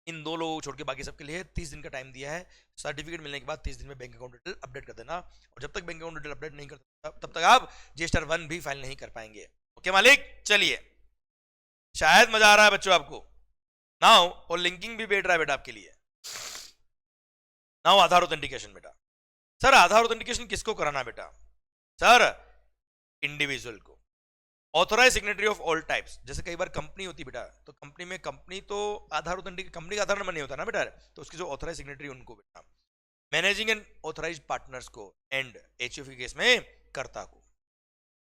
इन दो लोगों को छोड़ के बाकी सबके लिए 30 दिन का टाइम दिया है। सर्टिफिकेट मिलने के बाद 30 दिन में बैंक अकाउंट डिटेल अपडेट कर देना, और जब तक बैंक अकाउंट डिटेल अपडेट नहीं करता तब तक आप GSTR1 भी फाइल नहीं कर पाएंगे। ओके मालिक, चलिए शायद मजा आ रहा है बच्चों आपको। नाउ और लिंकिंग भी बैठ रहा है बेटा आपके लिए। नाउ आधार ऑथेंटिकेशन बेटा। सर आधार ऑथेंटिकेशन किसको कराना बेटा? सर इंडिविजुअल को, authorise signatory of all types. जैसे कई बार कंपनी होती बेटा, तो कंपनी में कंपनी तो आधार ऑथेंटिक, कंपनी का आधार नंबर नहीं होता ना बेटा, तो उसकी जो ऑथोराइज सिग्नेटरी उनको बेटा, मैनेजिंग एंड ऑथोराइज पार्टनर्स को, एंड HUF के केस में कर्ता को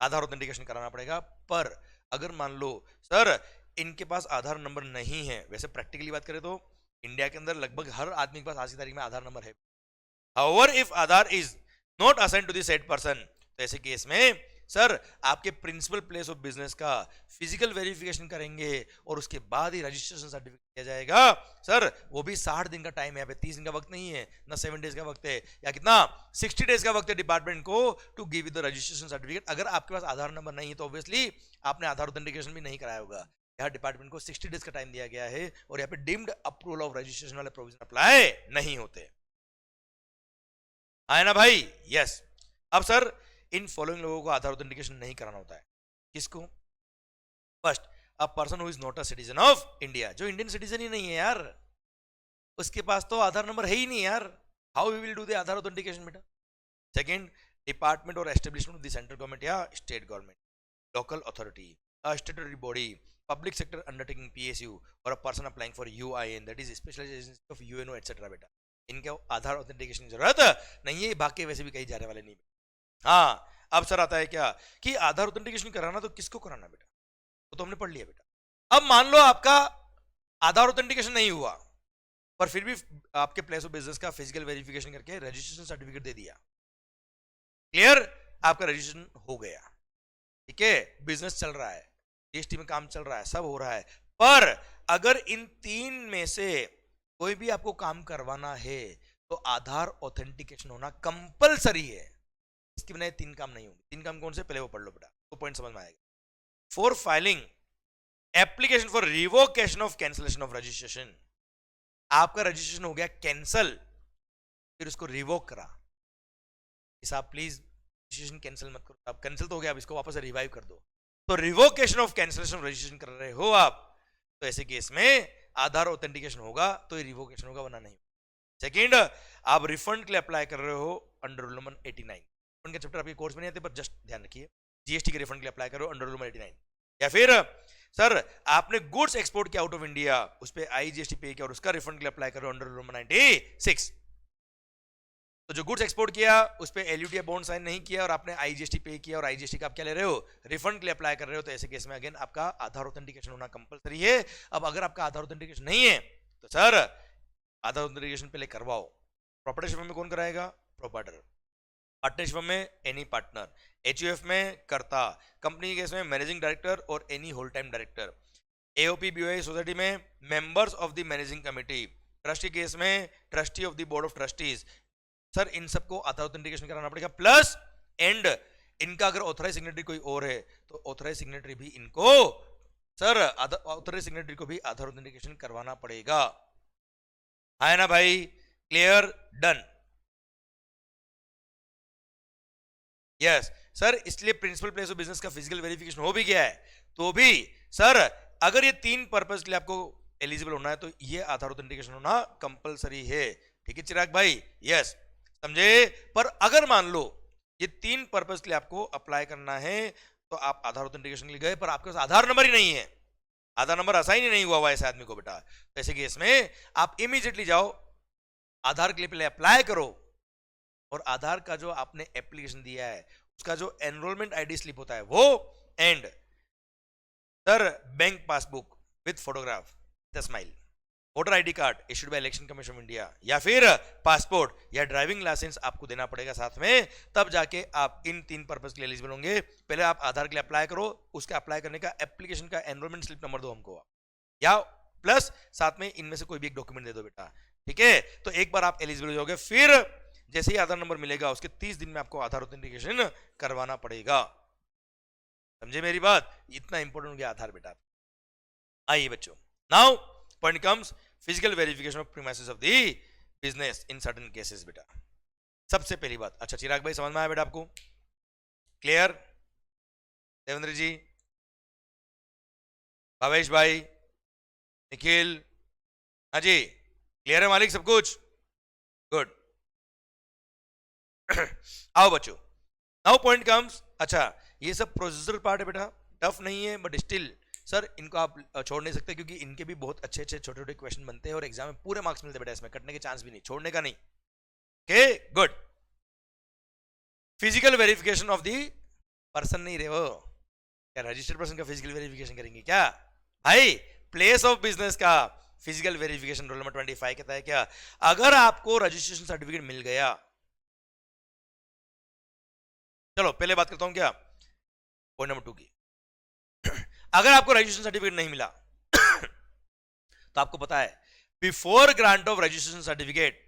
आधार ऑथेंटिकेशन कराना पड़ेगा। पर अगर मान लो सर इनके पास आधार नंबर नहीं है, वैसे प्रैक्टिकली बात करें तो इंडिया के अंदर लगभग हर आदमी के पास आज की तारीख में आधार नंबर है। However if Aadhaar is not assigned to the said person, तो ऐसे केस में सर आपके प्रिंसिपल प्लेस ऑफ बिजनेस का फिजिकल वेरिफिकेशन करेंगे और उसके बाद ही रजिस्ट्रेशन सर्टिफिकेट दिया जाएगा। सर वो भी 60 दिन का टाइम है, यहाँ पे 30 दिन का वक्त नहीं है, ना 7 डेज का वक्त है, या कितना 60 डेज का वक्त है डिपार्टमेंट को to give the registration certificate. अगर आपके पास आधार नंबर नहीं है तो ऑब्वियसली आपने आधार ऑथेंटिकेशन भी नहीं कराया होगा। यहाँ डिपार्टमेंट को 60 डेज का टाइम दिया गया है और यहाँ पे डीम्ड अप्रूवल ऑफ रजिस्ट्रेशन वाले प्रोविजन अप्लाई नहीं होते। आए ना भाई? यस। अब सर इन फॉलोइंग लोगों को आधार ऑथेंटिकेशन नहीं कराना होता है। किसको? First, a person who is not a citizen of India, जो इंडियन सिटीजन ही नहीं है यार, उसके पास तो आधार नंबर है ही नहीं यार, how we will do the Aadhaar authentication बेटा। सेकंड, डिपार्टमेंट और establishment of the central government या state government, local authority, a statutory body, public sector undertaking PSU, or a person applying for UIN, that is specialized agency of UNO etc. बेटा, इनके आधार authentication की जरूरत नहीं है, बाकी वैसे भी कहीं जाने वाले नहीं। हाँ, अब सर आता है क्या कि आधार ऑथेंटिकेशन कराना तो किसको कराना बेटा, तो हमने पढ़ लिया बेटा। अब मान लो आपका आधार ऑथेंटिकेशन नहीं हुआ पर फिर भी आपके प्लेस ऑफ बिजनेस का फिजिकल वेरिफिकेशन करके रजिस्ट्रेशन सर्टिफिकेट दे दिया, क्लियर, आपका रजिस्ट्रेशन हो गया, ठीक है, बिजनेस चल रहा है, जीएसटी में काम चल रहा है, सब हो रहा है। पर अगर इन तीन में से कोई भी आपको काम करवाना है तो आधार ऑथेंटिकेशन होना कंपलसरी है। इसके बिना तीन काम नहीं होंगे। तीन काम कौन से, पहले वो पढ़ लो बेटा, तो पॉइंट समझ में आएगा। For filing application for revocation of cancellation of registration, आपका रजिस्ट्रेशन हो गया कैंसल, फिर उसको रिवोक करा, इस आप प्लीज रजिस्ट्रेशन कैंसिल मत करो, आप कैंसिल तो हो गया, अब इसको वापस रिवाइव कर दो। तो revocation of cancellation of registration कर रहे हो आप, तो ऐसे केस में आधार ऑथेंटिकेशन होगा तो ये रिवोकेशन होगा, वरना नहीं। सेकंड, आप रिफंड के लिए अप्लाई कर रहे हो अंडर रूल नंबर 89, रिफंड के चैप्टर आपके कोर्स में नहीं आते पर जस्ट ध्यान रखिए, जीएसटी के रिफंड के लिए अप्लाई करो अंडर रूल नंबर 89। या फिर सर आपने गुड्स एक्सपोर्ट किया आउट ऑफ इंडिया, उस पर आईजीएसटी पे किया और उसका रिफंड के लिए अप्लाई करो अंडर रूल नंबर 96। तो जो गुड्स एक्सपोर्ट किया उस पे एलयूटी बॉन्ड साइन नहीं किया और आपने आईजीएसटी पे किया और आईजीएसटी का आप क्या ले रहे हो, रिफंड के लिए अप्लाई कर रहे हो, तो ऐसे केस में अगेन आपका आधार ऑथेंटिकेशन होना कंपलसरी है। अब अगर आपका आधार ऑथेंटिकेशन नहीं है तो सर आधार ऑथेंटिकेशन पहले करवाओ। प्रॉपर्टरशिप में कौन कराएगा, प्रोपाइटर, पार्टनरशिप में एनी पार्टनर, एचयूएफ में कर्ता, कंपनी के केस में मैनेजिंग डायरेक्टर और any whole time director, AOP BOI society में members of the managing committee, trustee case में trustee of the board of trustees. Sir इन सबको आधार ऑथेंटिकेशन कराना पड़ेगा, प्लस एंड इनका अगर ऑथराइज सिग्नेटरी कोई और है तो ऑथराइज सिग्नेटरी भी इनको, सर ऑथराइज सिग्नेटरी को भी आधार ऑथेंटिकेशन करवाना पड़ेगा, है ना भाई? Clear, done. यस सर, इसलिए प्रिंसिपल प्लेस ऑफ बिजनेस का फिजिकल वेरिफिकेशन हो भी गया है तो भी सर अगर ये तीन पर्पस के लिए आपको एलिजिबल होना है तो ये आधार ऑथेंटिकेशन होना कंपलसरी है, ठीक है चिराग भाई? यस, समझे? पर अगर मान लो ये तीन पर्पस के लिए आपको अप्लाई करना है तो आप आधार ऑथेंटिकेशन के लिए गए पर आपके पास आधार नंबर ही नहीं है, आधार नंबर असाइन ही नहीं हुआ ऐसे आदमी को बेटा, तो ऐसे केस में आप इमीडिएटली जाओ आधार के लिए पहले अप्लाई करो और आधार का जो आपने एप्लीकेशन दिया है उसका जो एनरोलमेंट आईडी स्लिप होता है वो, and sir bank passbook with photograph the smile, voter ID card issued by election commission of India या फिर पासपोर्ट या ड्राइविंग लाइसेंस आपको देना पड़ेगा साथ में, तब जाके आप इन तीन पर्पस के लिए एलिजिबल होंगे। पहले आप आधार के लिए अप्लाई करो, उसका अप्लाई करने का एप्लीकेशन का एनरोलमेंट स्लिप नंबर दो हमको, या प्लस साथ में इनमें से कोई भी एक डॉक्यूमेंट दे दो बेटा, ठीक है? तो एक बार आप एलिजिबल हो जाओगे, फिर जैसे ही आधार नंबर मिलेगा उसके 30 दिन में आपको आधार ऑथेंटिकेशन करवाना पड़ेगा, समझे मेरी बात? इतना इंपॉर्टेंट हो गया आधार बेटा। आइए बच्चों, now point comes physical verification of premises of the business in certain cases बेटा। सबसे पहली बात, अच्छा चिराग भाई समझ में आया बेटा आपको? क्लियर? देवेंद्र जी, भावेश भाई, निखिल, हाँ जी क्लियर है मालिक सब कुछ? गुड। आओ बच्चों, नाउ पॉइंट कम्स, अच्छा ये सब प्रोसीजरल पार्ट है बेटा, टफ नहीं है बट स्टिल सर इनको आप छोड़ नहीं सकते क्योंकि इनके भी बहुत अच्छे अच्छे छोटे छोटे क्वेश्चन बनते हैं और एग्जाम में पूरे मार्क्स मिलते हैं बेटा, इसमें कटने के चांस भी नहीं, छोड़ने का नहीं। Okay good. Physical verification of the person नहीं रहे हो क्या, रजिस्टर्ड पर्सन का फिजिकल वेरिफिकेशन करेंगे क्या भाई? प्लेस ऑफ बिजनेस का फिजिकल वेरिफिकेशन रूल नंबर 25 कहता है क्या, अगर आपको रजिस्ट्रेशन सर्टिफिकेट मिल गया, चलो पहले बात करता हूं क्या, पॉइंट नंबर 2 की अगर आपको रजिस्ट्रेशन सर्टिफिकेट नहीं मिला तो आपको पता है before grant of registration certificate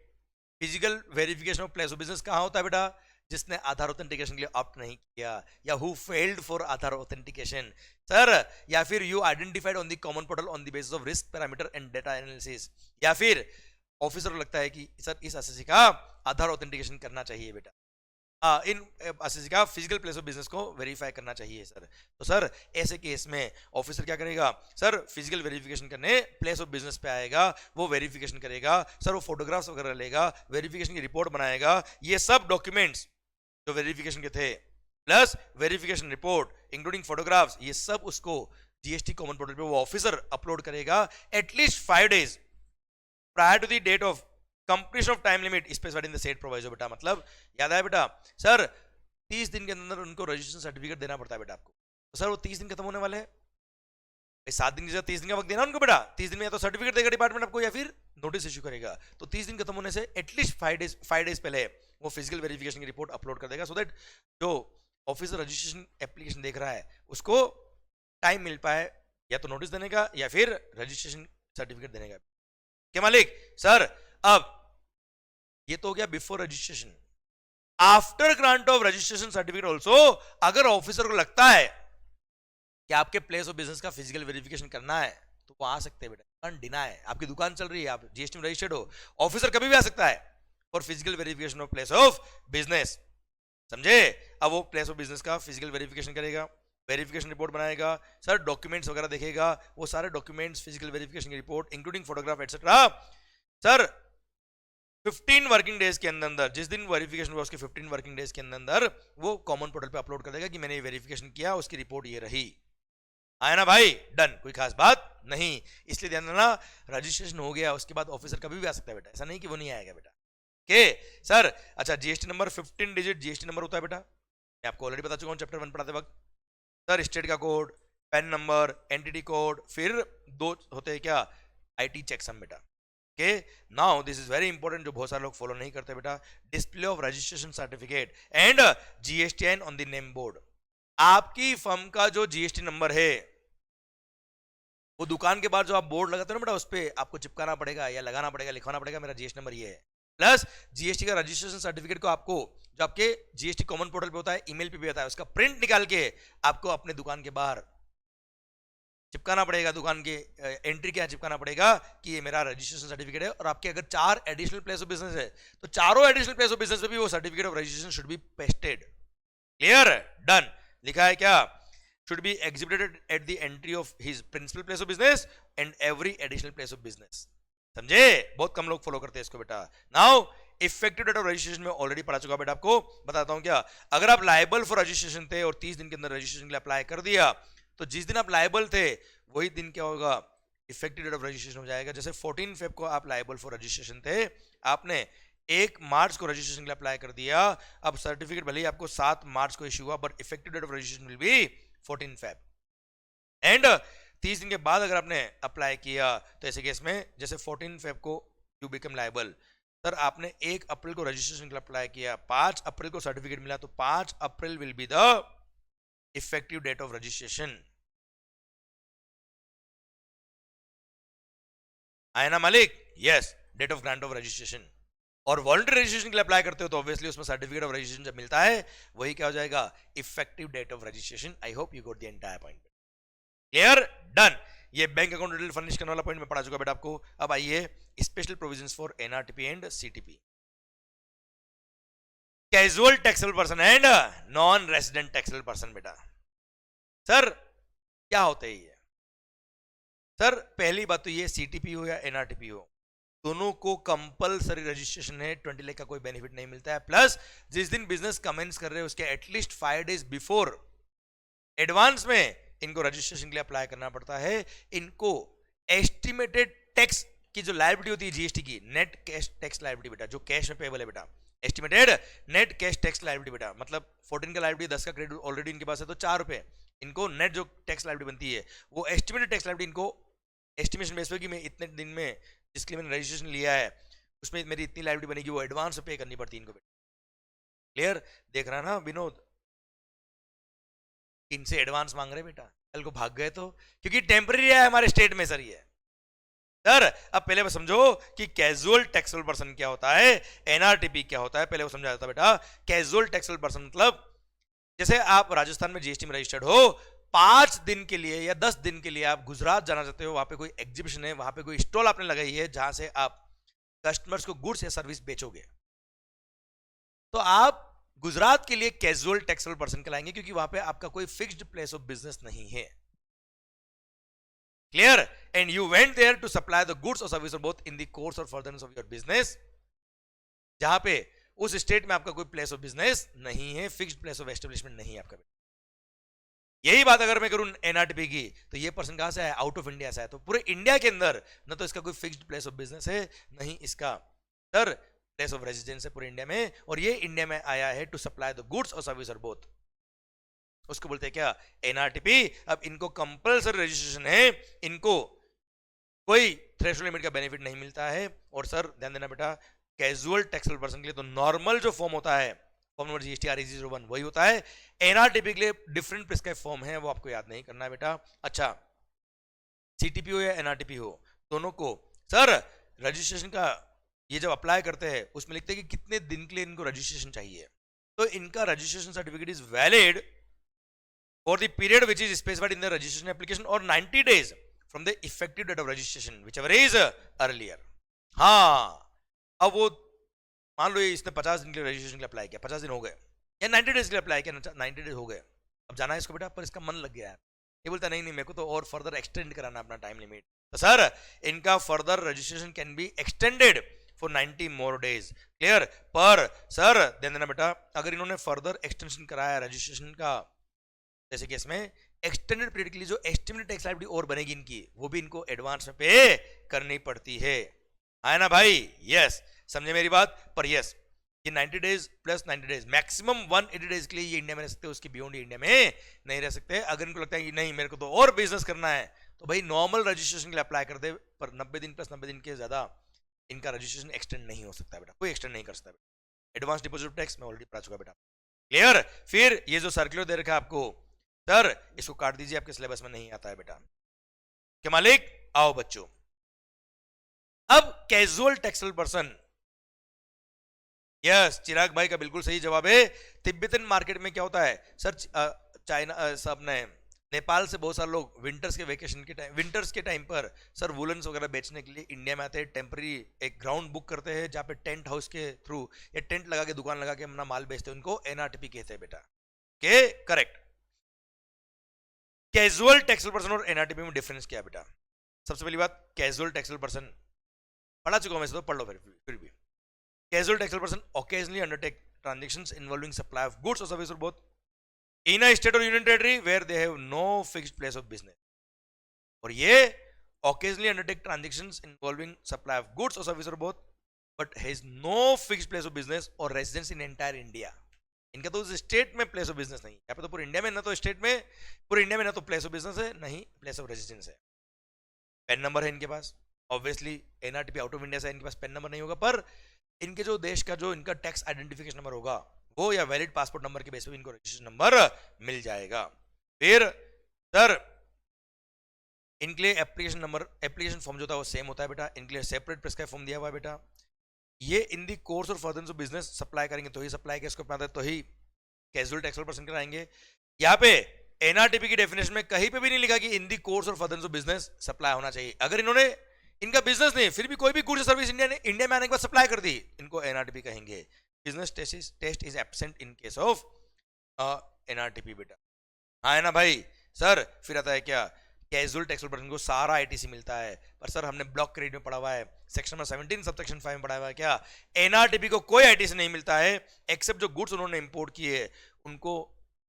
physical verification of place of business कहां होता है बेटा? जिसने आधार ऑथेंटिकेशन के लिए ऑप्ट नहीं किया या who failed for Aadhaar authentication sir, या फिर you identified on the common portal on the basis of risk parameter and data analysis, या फिर ऑफिसर को लगता है कि सर इस एसएससी का आधार ऑथेंटिकेशन करना चाहिए बेटा, इन एसएससी का फिजिकल प्लेस ऑफ बिजनेस को वेरीफाई करना चाहिए सर। तो सर ऐसे केस में ऑफिसर क्या करेगा सर? फिजिकल वेरिफिकेशन करने प्लेस ऑफ बिजनेस पे आएगा, वो वेरिफिकेशन करेगा सर, वो फोटोग्राफ्स वगैरह लेगा, वेरिफिकेशन की रिपोर्ट बनाएगा, ये सब डॉक्यूमेंट्स जो वेरिफिकेशन के थे plus verification report including photographs, ये सब उसको जीएसटी कॉमन पोर्टल पे वो ऑफिसर अपलोड करेगा at least 5 days prior to the date of completion of time limit specified in the said proviso. बेटा मतलब याद आया बेटा सर, 30 दिन के अंदर उनको रजिस्ट्रेशन सर्टिफिकेट देना पड़ता है बेटा आपको। तो सर वो 30 दिन खत्म होने वाले हैं, 7 दिन की जगह 30 दिन का वक्त देना उनको बेटा। 30 दिन में या तो सर्टिफिकेट देगा डिपार्टमेंट आपको या फिर नोटिस इशू करेगा। तो 30 दिन खत्म होने से एटलीस्ट 5 days पहले वो फिजिकल वेरिफिकेशन की रिपोर्ट अपलोड कर देगा, सो दैट जो ऑफिसर रजिस्ट्रेशन एप्लीकेशन देख रहा है उसको टाइम मिल पाए या तो नोटिस देने का या फिर रजिस्ट्रेशन सर्टिफिकेट देने का। क्या मालिक? सर अब ये तो हो गया before registration. After grant of registration certificate also अगर ऑफिसर को लगता है कि आपके प्लेस ऑफ बिजनेस का फिजिकल वेरिफिकेशन करना है तो वो आ सकते हैं बेटा, डिनाई है, आपकी दुकान चल रही है, आप जीएसटी में रजिस्टर्ड हो, ऑफिसर कभी भी आ सकता है for physical verification of place of business, समझे? अब वो प्लेस ऑफ बिजनेस का फिजिकल वेरिफिकेशन करेगा, वेरिफिकेशन रिपोर्ट बनाएगा सर, डॉक्यूमेंट्स वगैरह देखेगा, वो सारे डॉक्यूमेंट्स फिजिकल वेरिफिकेशन की report including photograph etcetera sir 15 working days के अंदर, जिस दिन वेरिफिकेशन हुआ उसके 15 वर्किंग डेज के अंदर वो कॉमन पोर्टल पे अपलोड कर देगा कि मैंने ये वेरिफिकेशन किया, उसकी रिपोर्ट ये रही। आया ना भाई? डन, कोई खास बात नहीं। इसलिए ध्यान देना, रजिस्ट्रेशन हो गया उसके बाद ऑफिसर कभी भी आ सकता है बेटा, ऐसा नहीं कि वो नहीं आएगा बेटा। के सर अच्छा, GST number 15 digit GST number होता है बेटा, मैं आपको ऑलरेडी बता चुका हूं चैप्टर 1 पढ़ाते वक्त। सर स्टेट का code, pan number, entity code, फिर 2 होते हैं क्या, आईटी चेकसम बेटा। Okay, now this is very important जो बहुत सारे लोग फॉलो नहीं करते बेटा, display of registration certificate and GSTN on the name board. आपकी फर्म का जो जीएसटी नंबर है वो दुकान के बाहर जो आप बोर्ड लगाते हो ना बेटा, उस पर आपको चिपकाना पड़ेगा या लगाना पड़ेगा, लिखवाना पड़ेगा मेरा जीएसटी नंबर ये है। प्लस जीएसटी का रजिस्ट्रेशन सर्टिफिकेट को आपको जो आपके जीएसटी कॉमन पोर्टल पे होता है, ईमेल पे भी आता है, उसका प्रिंट निकाल के आपको अपने दुकान के बाहर चिपकाना पड़ेगा, दुकान के एंट्री के यहाँ चिपकाना पड़ेगा कि ये मेरा रजिस्ट्रेशन सर्टिफिकेट है। और आपके अगर 4 एडिशनल प्लेस ऑफ बिजनेस है तो चारों एडिशनल प्लेस ऑफ बिजनेस पे भी वो certificate of registration should be pasted. Clear? Done. लिखा है क्या? should be exhibited at the entry of his principal place of business and every additional place of business। समझे? बहुत कम लोग फॉलो करते हैं इसको बेटा। Now effective date of registration में ऑलरेडी पढ़ा चुका बेटा, आपको बताता हूं क्या। अगर आप लायबल फॉर रजिस्ट्रेशन थे और 30 दिन के अंदर रजिस्ट्रेशन के लिए अप्लाई कर दिया तो जिस दिन आप लायबल थे वही दिन क्या होगा, इफेक्टिव डेट ऑफ रजिस्ट्रेशन हो जाएगा। जैसे 14 फेब को आप लायबल फॉर रजिस्ट्रेशन थे, आपने 1 मार्च को रजिस्ट्रेशन के लिए अप्लाई कर दिया, अब सर्टिफिकेट भले ही आपको 7 मार्च को इश्यू हुआ but effective date of registration will be 14 Feb. And 30 दिन के बाद अगर आपने अप्लाई किया तो ऐसे केस में जैसे 14 फेब को यू बिकम लायबल, सर आपने 1 अप्रैल को रजिस्ट्रेशन के लिए अप्लाई किया, 5 अप्रैल को सर्टिफिकेट मिला, तो 5 April will be the effective date of registration. आया ना मालिक? Yes, date of grant of registration. और वॉलंटरी रजिस्ट्रेशन के लिए अप्लाई करते हो तो ऑब्वियसली उसमें सर्टिफिकेट ऑफ रजिस्ट्रेशन जब मिलता है वही क्या हो जाएगा, effective date of registration. I hope you got the entire point. Clear? Done. ये बैंक अकाउंट डिटेल फर्निश करने वाला पॉइंट मैं पढ़ा चुका बेटा आपको। अब आइए special provisions for NRTP and CTP, casual taxable person and non resident taxable person. बेटा सर क्या होते हैं ये? सर पहली बात तो ये सीटीपी हो या एनआरटीपी हो, दोनों को कंपलसरी रजिस्ट्रेशन है, 20 लाख का कोई बेनिफिट नहीं मिलता है। प्लस जिस दिन बिजनेस कमेंस कर रहे हैं उसके एटलीस्ट 5 डेज बिफोर एडवांस में इनको रजिस्ट्रेशन के लिए अप्लाई करना पड़ता है। इनको एस्टिमेटेड टैक्स की जो लायबिलिटी होती है जीएसटी की, नेट कैश टैक्स लायबिलिटी बेटा, जो कैश में पेबल है बेटा, estimated net cash tax liability बेटा, मतलब 14 का लायबिलिटी 10 का क्रेडिट ऑलरेडी इनके पास है तो 4 रुपए, इनको नेट जो टैक्स लायबिलिटी बनती है वो एस्टिमेटेड टैक्स लायबिलिटी इनको एस्टिमेशन बेस पे कि मैं इतने दिन में जिसके लिए मैंने रजिस्ट्रेशन लिया है उसमें मेरी इतनी लायबिलिटी बनेगी, वो एडवांस पे करनी पड़ती है इनको। क्लियर? देख रहा है ना विनोद? इनसे एडवांस मांग रहे बेटा, कल को भाग गए तो, क्योंकि टेम्पररी है हमारे स्टेट में सर ये। सर अब पहले समझो कि कैजुअल टैक्सेबल पर्सन क्या होता है, एनआरटीपी क्या होता है, पहले वो समझा जाता बेटा। कैजुअल टैक्सेबल पर्सन मतलब जैसे आप राजस्थान में जीएसटी में रजिस्टर्ड हो, 5 दिन के लिए या 10 दिन के लिए आप गुजरात जाना चाहते हो, वहां पे कोई एग्जीबिशन है, वहां पे कोई स्टॉल आपने लगाई है जहां से आप कस्टमर्स को गुड्स या सर्विस बेचोगे, तो आप गुजरात के लिए कैजुअल टैक्सेबल पर्सन कहलाएंगे, क्योंकि वहां पे आपका कोई फिक्स्ड प्लेस ऑफ बिजनेस नहीं है। Clear? And you went there to supply the goods और service both in the course और फर्दरनेस ऑफ योर बिजनेस, जहां पे उस स्टेट में आपका कोई प्लेस ऑफ बिजनेस नहीं है, फिक्स्ड प्लेस ऑफ एस्टेब्लिशमेंट नहीं है आपका। यही बात अगर मैं करूं एनआरटीपी की, तो ये पर्सन कहां से है, आउट ऑफ इंडिया से है, तो पूरे इंडिया के अंदर न तो इसका कोई फिक्स्ड प्लेस ऑफ बिजनेस है, नहीं इसका सर प्लेस ऑफ रेजिडेंस है पूरे इंडिया में, और ये इंडिया में आया है टू सप्लाई द गुड्स और सर्विस और बोथ, उसको बोलते हैं क्या, एनआरटीपी। अब इनको कंपल्सरी रजिस्ट्रेशन है, इनको कोई थ्रेशोल्ड लिमिट का बेनिफिट नहीं मिलता है। और सर ध्यान देना बेटा, कैजुअल टैक्सेबल पर्सन के लिए तो नॉर्मल जो फॉर्म होता है, फॉर्म नंबर जीएसटी RE01 वही होता है। एनआरटीपी के लिए डिफरेंट प्रिस्क्राइब फॉर्म है, वो आपको याद नहीं करना है बेटा। अच्छा, सीटीपी हो या एनआरटीपी हो, दोनों को सर रजिस्ट्रेशन का ये जब अप्लाई करते हैं उसमें लिखते हैं कि कितने दिन के लिए इनको रजिस्ट्रेशन चाहिए, तो इनका registration certificate is valid for the period which is specified in the registration application और 90 days from the effective date of registration whichever is earlier. हाँ, अब वो मान लो इसने 50 दिन के लिए रजिस्ट्रेशन के लिए अप्लाई किया, 50 दिन हो गए, या 90 डेज के लिए अप्लाई किया, 90 डेज हो गए, अब जाना है इसको बेटा, पर इसका मन लग गया है, ये बोलता नहीं नहीं मेरे को तो और फर्दर एक्सटेंड कराना अपना टाइम लिमिट, तो सर इनका further registration can be extended for 90 more days. Clear? पर सर ध्यान देना बेटा, अगर इन्होंने फर्दर एक्सटेंशन कराया रजिस्ट्रेशन का, जैसे कि इसमें एक्सटेंडेड पीरियड के लिए जो एस्टिमेटेड टैक्स लायबिलिटी और बनेगी इनकी, वो भी इनको एडवांस में पे करनी पड़ती है ना भाई? यस, समझे मेरी बात? पर यस, ये 90 days plus 90 days, maximum 180 days के लिए ये इंडिया में रह सकते हैं, उसके बियॉन्ड इंडिया में नहीं रह सकते। अगर इनको लगता है कि नहीं मेरे को तो और बिजनेस करना है, तो भाई नॉर्मल रजिस्ट्रेशन के लिए अप्लाई कर दे, पर 90 दिन प्लस 90 दिन के ज्यादा इनका रजिस्ट्रेशन एक्सटेंड नहीं हो सकता बेटा, कोई एक्सटेंड नहीं कर सकता बेटा। एडवांस डिपॉजिट टैक्स मैं ऑलरेडी पढ़ा चुका बेटा। क्लियर? फिर ये जो सर्कुलर दे रखा है आपको, सर इसको काट दीजिए, आपके सिलेबस में नहीं आता है बेटा। क्या मालिक? आओ बच्चों, अब कैजुअल टैक्सेबल पर्सन, यस चिराग भाई का बिल्कुल सही जवाब है। तिब्बतन मार्केट में क्या होता है सर, चाइना सब ने नेपाल से बहुत सारे लोग विंटर्स के वेकेशन के टाइम, विंटर्स के टाइम पर सर वुलन्स वगैरह बेचने के लिए इंडिया में आते हैं, टेम्पररी एक ग्राउंड बुक करते हैं जहां पे टेंट हाउस के थ्रू या टेंट लगा के दुकान लगा के अपना माल बेचते हैं, उनको एनआरटीपी कहते हैं बेटा। के करेक्ट? कैजुअल टैक्सेबल पर्सन और एनआरटीपी में डिफरेंस क्या है बेटा? सबसे पहली बात, कैजुअल टैक्सेबल पर्सन पढ़ा चुका हूं वैसे तो, पढ़ लो फिर भी। Casual taxable person occasionally undertake transactions involving supply of goods or services or both in a state or union territory where they have no fixed place of business। और ये occasionally undertake transactions involving supply of goods or services or both but has no fixed place of business or residence in entire India। इनका तो उस state में place of business नहीं, यहाँ पे तो पूरे इंडिया में ना तो स्टेट में, पूरे इंडिया में ना तो प्लेस ऑफ बिजनेस है, नहीं प्लेस ऑफ रेजिडेंस है। पेन नंबर है इनके पास, obviously NRTP out of India से इनके पास पेन नंबर नहीं होगा, पर इनके जो देश का जो इनका टैक्स आइडेंटिफिकेशन नंबर होगा वो या वैलिड पासपोर्ट नंबर के बेस पे इनको रजिस्ट्रेशन नंबर मिल जाएगा। फिर सर इनके लिए एप्लीकेशन नंबर, एप्लीकेशन फॉर्म जो था वो सेम होता है बेटा, इनके लिए सेपरेट प्रिस्क्राइब फॉर्म दिया हुआ है बेटा। ये इन दी कोर्स और फर्दरेंस ऑफ बिजनेस सप्लाई करेंगे तो ही सप्लाई के स्कोप में आता है, तो ही कैजुअल टैक्सेबल पर्सन कराएंगे। यहाँ पे एनआरटीपी की डेफिनेशन में कहीं पे भी नहीं लिखा कि इन दी कोर्स और फर्दरेंस ऑफ बिजनेस सप्लाई होना चाहिए। अगर इन्होंने इनका बिजनेस नहीं फिर भी कोई भी गुड्स सर्विस इंडिया में आने के बाद सप्लाई कर दी, इनको एनआरटीपी कहेंगे। Business test is absent in case of NRTP बेटा, हाँ है ना भाई? सर फिर आता है क्या, कैजुअल टैक्सेबल पर्सन को सारा आईटीसी मिलता है, पर सर हमने ब्लॉक क्रेडिट में पढ़ा हुआ है, सेक्शन नंबर 17 सबसेक्शन 5 में पढ़ा हुआ है क्या, एनआरटीपी को कोई आईटीसी नहीं मिलता है एक्सेप्ट जो गुड्स उन्होंने इंपोर्ट किए है, उनको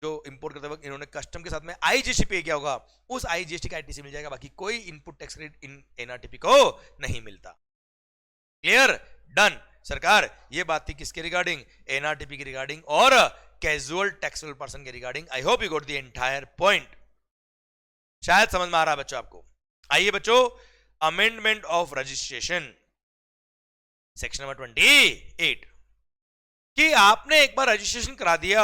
जो इंपोर्ट करते वक्त इन्होंने कस्टम के साथ में आईजीएसटी पे किया होगा, उस आईजीएसटी का आईटीसी मिल जाएगा, बाकी कोई input tax credit in NRTP को नहीं मिलता। क्लियर? डन। सरकार ये बात थी किसके रिगार्डिंग, एनआरटीपी के रिगार्डिंग और कैजुअल टैक्सेबल पर्सन के regarding. I hope you got the entire point, शायद समझ में आ रहा है बच्चों आपको। आइए बच्चों, amendment of registration section number 28 कि आपने एक बार रजिस्ट्रेशन करा दिया,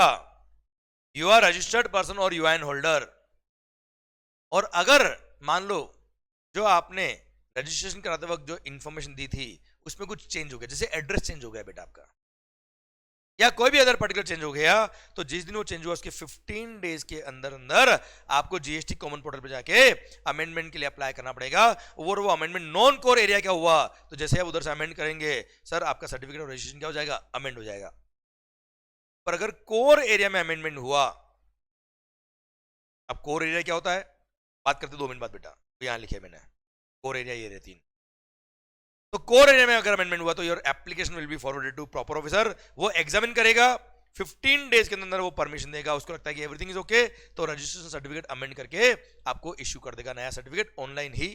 यू आर रजिस्टर्ड पर्सन और यूआईएन होल्डर, और अगर मान लो जो आपने रजिस्ट्रेशन कराते वक्त जो इंफॉर्मेशन दी थी उसमें कुछ चेंज हो गया, जैसे एड्रेस चेंज हो गया बेटा आपका, या कोई भी अदर पर्टिकुलर चेंज हो गया, तो जिस दिन वो चेंज हुआ उसके 15 डेज के अंदर अंदर आपको जीएसटी कॉमन पोर्टल पे जाके अमेंडमेंट के लिए अप्लाई करना पड़ेगा। और वो अमेंडमेंट नॉन कोर एरिया क्या हुआ, तो जैसे आप उधर से अमेंड करेंगे सर आपका सर्टिफिकेट ऑफ रजिस्ट्रेशन क्या हो जाएगा, अमेंड हो जाएगा। पर अगर कोर एरिया में अमेंडमेंट हुआ, अब कोर एरिया क्या होता है बात करते 2 मिनट बाद बेटा, तो यहां लिखे मैंने कोर एरिया ये रहती। तो कोर एरिया में अगर अमेंडमेंट हुआ तो your application will be forwarded to proper officer, वो एग्जामिन करेगा, 15 डेज के अंदर वो परमिशन देगा, उसको लगता है कि एवरीथिंग इज ओके, तो रजिस्ट्रेशन सर्टिफिकेट अमेंड करके आपको इश्यू कर देगा नया सर्टिफिकेट, ऑनलाइन ही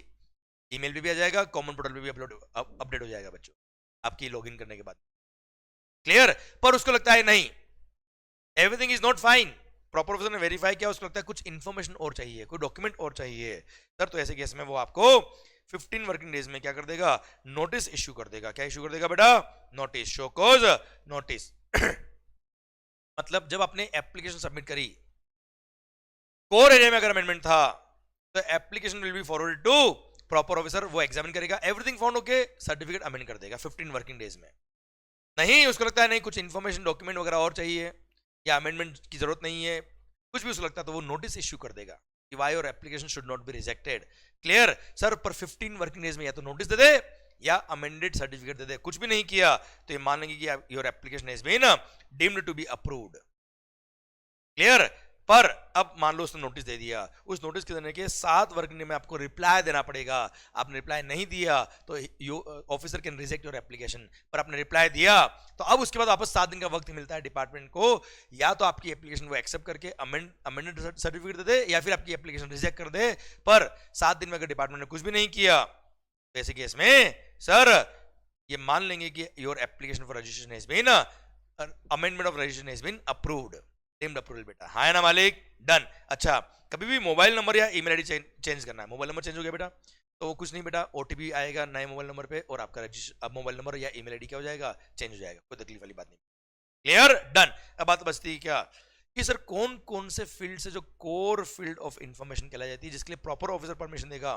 ईमेल भी आ जाएगा, कॉमन पोर्टल पे भी अपडेट हो जाएगा बच्चों आपकी लॉगिन करने के बाद। क्लियर? पर उसको लगता है नहीं everything is not fine, proper officer ने वेरीफाई किया, उसको लगता है कुछ इंफॉर्मेशन और चाहिए, कोई डॉक्यूमेंट और चाहिए सर, तो ऐसे केस में वो आपको 15 वर्किंग डेज में क्या कर देगा, नोटिस इश्यू कर देगा। क्या इश्यू कर देगा बेटा, नोटिस, शो कॉज नोटिस। मतलब जब आपने एप्लीकेशन सबमिट करी, कोर एरिया में अगर अमेंडमेंट था तो application will be forwarded to proper officer, वो एग्जामिन करेगा, everything found okay, certificate amend कर देगा 15 वर्किंग डेज में। नहीं उसको लगता है नहीं कुछ इंफॉर्मेशन डॉक्यूमेंट वगैरह और चाहिए या अमेंडमेंट की जरूरत नहीं है, कुछ भी उसको लगता है, तो वो नोटिस इश्यू कर देगा कि why your application should not be rejected. Clear sir? पर 15 वर्किंग डेज में या तो नोटिस दे दे या अमेंडेड सर्टिफिकेट दे दे, कुछ भी नहीं किया तो ये मान लेंगे कि your application has been deemed to be approved. Clear? पर अब मान लो उसने नोटिस दे दिया, उस नोटिस के देने के 7 वर्किंग डे में आपको रिप्लाई देना पड़ेगा। आपने रिप्लाई नहीं दिया तो officer can reject your application, पर आपने रिप्लाई दिया तो अब उसके बाद वापस 7 दिन का वक्त मिलता है डिपार्टमेंट को, या तो आपकी एप्लीकेशन वो एक्सेप्ट करके अमेंडेड सर्टिफिकेट दे दे या फिर आपकी एप्लीकेशन रिजेक्ट कर दे। पर 7 दिन में अगर डिपार्टमेंट ने कुछ भी नहीं किया तो ऐसे केस में सर ये मान लेंगे कि your application for registration has been amendment of registration has been approved, deemed approval बेटा। हाँ है ना मालिक? डन। अच्छा कभी भी मोबाइल नंबर या ईमेल आईडी चेंज करना है, मोबाइल नंबर चेंज हो गया बेटा तो वो कुछ नहीं बेटा, ओटीपी आएगा नए मोबाइल नंबर पे और आपका अब मोबाइल नंबर या ईमेल आईडी क्या हो जाएगा, चेंज हो जाएगा, कोई तकलीफ वाली बात नहीं। क्लियर? डन। अब बात बचती है क्या कि सर कौन कौन से फील्ड से जो कोर फील्ड ऑफ इंफॉर्मेशन कहलाई जाती है जिसके लिए प्रॉपर ऑफिसर परमिशन देगा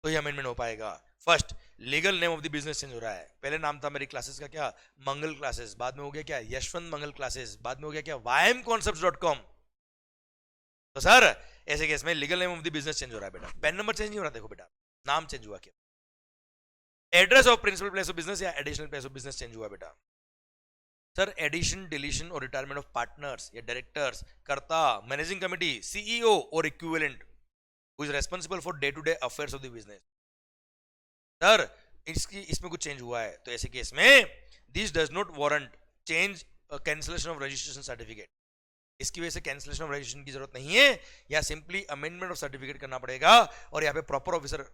तो ये अमेंडमेंट हो पाएगा। First, legal name of the business change हो रहा है। पहले नाम था मेरी क्लासेस का क्या, मंगल क्लासेस, बाद में हो गया क्या यशवंत मंगल क्लासेस, बाद में हो गया क्या ymconcepts.com। तो सर ऐसे केस में legal name of the business change हो रहा है बेटा, पैन नंबर चेंज नहीं हो रहा, देखो बेटा नाम चेंज हुआ क्या, address of principal place of business या additional place of business change हुआ बेटा। सर एडिशन, डिलीशन और रिटायरमेंट ऑफ पार्टनर्स या directors, karta, managing committee, CEO और equivalent who is responsible for day to day affairs of the business। Sir इसमें कुछ change हुआ है तो ऐसे केस में this does not warrant change cancellation of registration certificate, इसकी वजह से कैंसिलेशन ऑफ रजिस्ट्रेशन की जरूरत नहीं है, या सिंपली अमेंडमेंट ऑफ सर्टिफिकेट करना पड़ेगा और यहाँ पे प्रॉपर ऑफिसर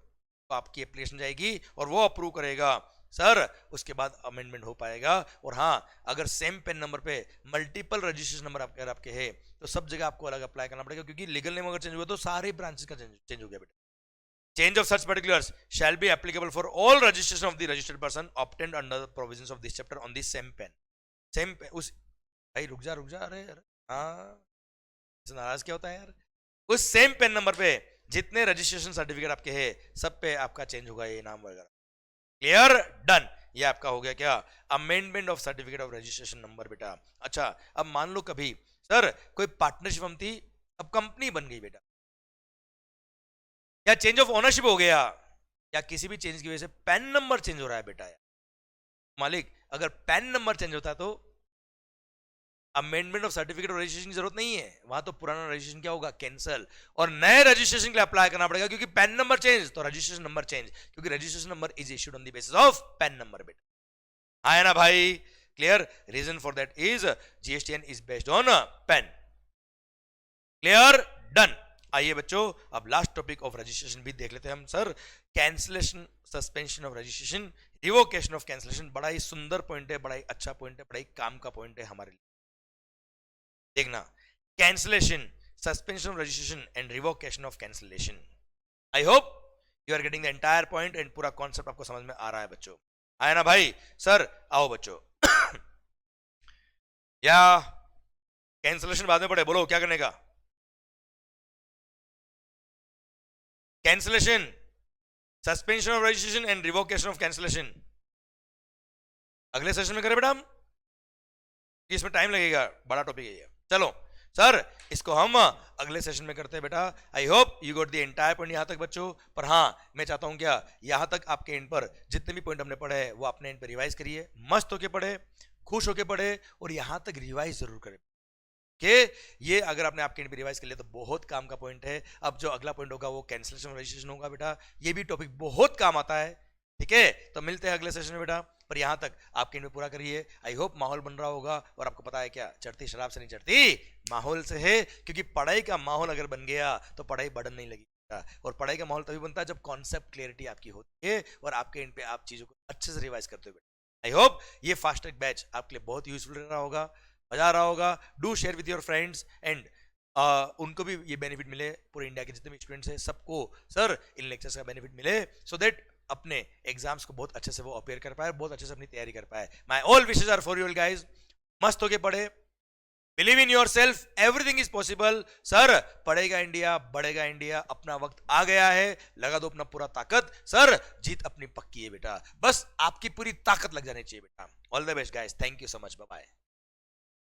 आपकी एप्लीकेशन जाएगी और वो अप्रूव करेगा सर, उसके बाद अमेंडमेंट हो पाएगा। और हाँ अगर सेम पेन नंबर पे मल्टीपल रजिस्ट्रेशन नंबर अगर आपके है तो सब जगह आपको अलग अप्लाई करना पड़ेगा, क्योंकि लीगल नेम अगर चेंज हुआ तो सारे ब्रांचेस का चेंज हो गया बेटा। Change of such particulars shall be applicable for all registration of the registered person obtained under the provisions of this chapter on the same PAN. Same PAN उस भाई रुक जा अरे हाँ नाराज क्या होता है यार, उस सेम पेन नंबर पे जितने रजिस्ट्रेशन सर्टिफिकेट आपके हैं सब पे आपका चेंज होगा ये नाम वगैरह। क्लियर? डन। ये आपका हो गया क्या, amendment of certificate of registration number बेटा। अच्छा अब मान लो कभी सर कोई पार्टनरशिप हम थी, अब कंपनी बन गई बेटा, या चेंज ऑफ ओनरशिप हो गया, या किसी भी चेंज की वजह से पैन नंबर चेंज हो रहा है बेटा। मालिक अगर पैन नंबर चेंज होता तो amendment of certificate of registration की जरूरत नहीं है, वहां तो पुराना रजिस्ट्रेशन क्या होगा, कैंसिल, और नए रजिस्ट्रेशन के लिए अप्लाई करना पड़ेगा, क्योंकि पैन नंबर चेंज तो रजिस्ट्रेशन नंबर चेंज, क्योंकि registration number is issued on the basis of PAN number बेटा। है ना भाई? Clear? Reason for that is GSTN is based on PAN. Clear? Done. आइए बच्चों अब लास्ट टॉपिक ऑफ रजिस्ट्रेशन भी देख लेते हैं हम sir, cancellation, suspension of registration, revocation of cancellation. बड़ा ही सुंदर पॉइंट है, बड़ा ही अच्छा पॉइंट है, बड़ा ही काम का पॉइंट है हमारे लिए। देखना, cancellation, suspension of registration and revocation of cancellation. I hope you are getting the entire point and पूरा कॉन्सेप्ट आपको समझ में आ रहा है बच्चों। आया ना भाई? सर आओ बच्चों या कैंसलेशन बाद में पढ़े, बोलो क्या करने का? Cancellation, suspension of registration and revocation of cancellation अगले सेशन में करें बेटा हम, इसमें टाइम लगेगा, बड़ा टॉपिक है ये। चलो सर इसको हम अगले सेशन में करते हैं बेटा। आई hope you got the entire point यहां तक बच्चों। पर हाँ मैं चाहता हूं क्या यहां तक आपके एंड पर जितने भी पॉइंट हमने पढ़े वो अपने एंड पर रिवाइज करिए, मस्त होके पढ़े, खुश होके पढ़े, और यहां तक रिवाइज जरूर करें कि ये अगर आपने आपके एंड पे रिवाइज कर लिया तो बहुत काम का पॉइंट है। अब जो अगला पॉइंट होगा वो कैंसिलेशन रजिस्ट्रेशन होगा बेटा, ये भी टॉपिक बहुत काम आता है, ठीक है? तो मिलते हैं अगले सेशन में बेटा। पर यहां तक आपके एंड में पूरा करिए। आई होप माहौल बन रहा होगा, और आपको पता है क्या चढ़ती शराब से नहीं चढ़ती माहौल से है, क्योंकि पढ़ाई का माहौल अगर बन गया तो पढ़ाई बर्डन नहीं लगी, और पढ़ाई का माहौल तभी बनता है जब कॉन्सेप्ट क्लियरिटी आपकी होती है और आपके एंड पे आप चीजों को अच्छे से रिवाइज करते हो बेटा। आई होप ये फास्ट ट्रैक बैच आपके लिए बहुत यूजफुल रहा होगा, मजा आ रहा होगा। Do share with your friends and उनको भी ये बेनिफिट मिले, पूरे इंडिया के जितने भी स्टूडेंट्स हैं सबको सर इन लेक्चर्स का बेनिफिट मिले, सो दैट अपने एग्जाम्स को बहुत अच्छे से वो अपेयर कर पाए, बहुत अच्छे से अपनी तैयारी कर पाए। My all wishes are for you guys, मस्त होके पढ़े, believe in yourself, everything is possible. Sir पढ़ेगा इंडिया, बढ़ेगा इंडिया, अपना वक्त आ गया है, लगा दो अपना पूरा ताकत, सर जीत अपनी पक्की है बेटा, बस आपकी पूरी ताकत लग जानी चाहिए बेटा। All the best guys, thank you so much, bye bye.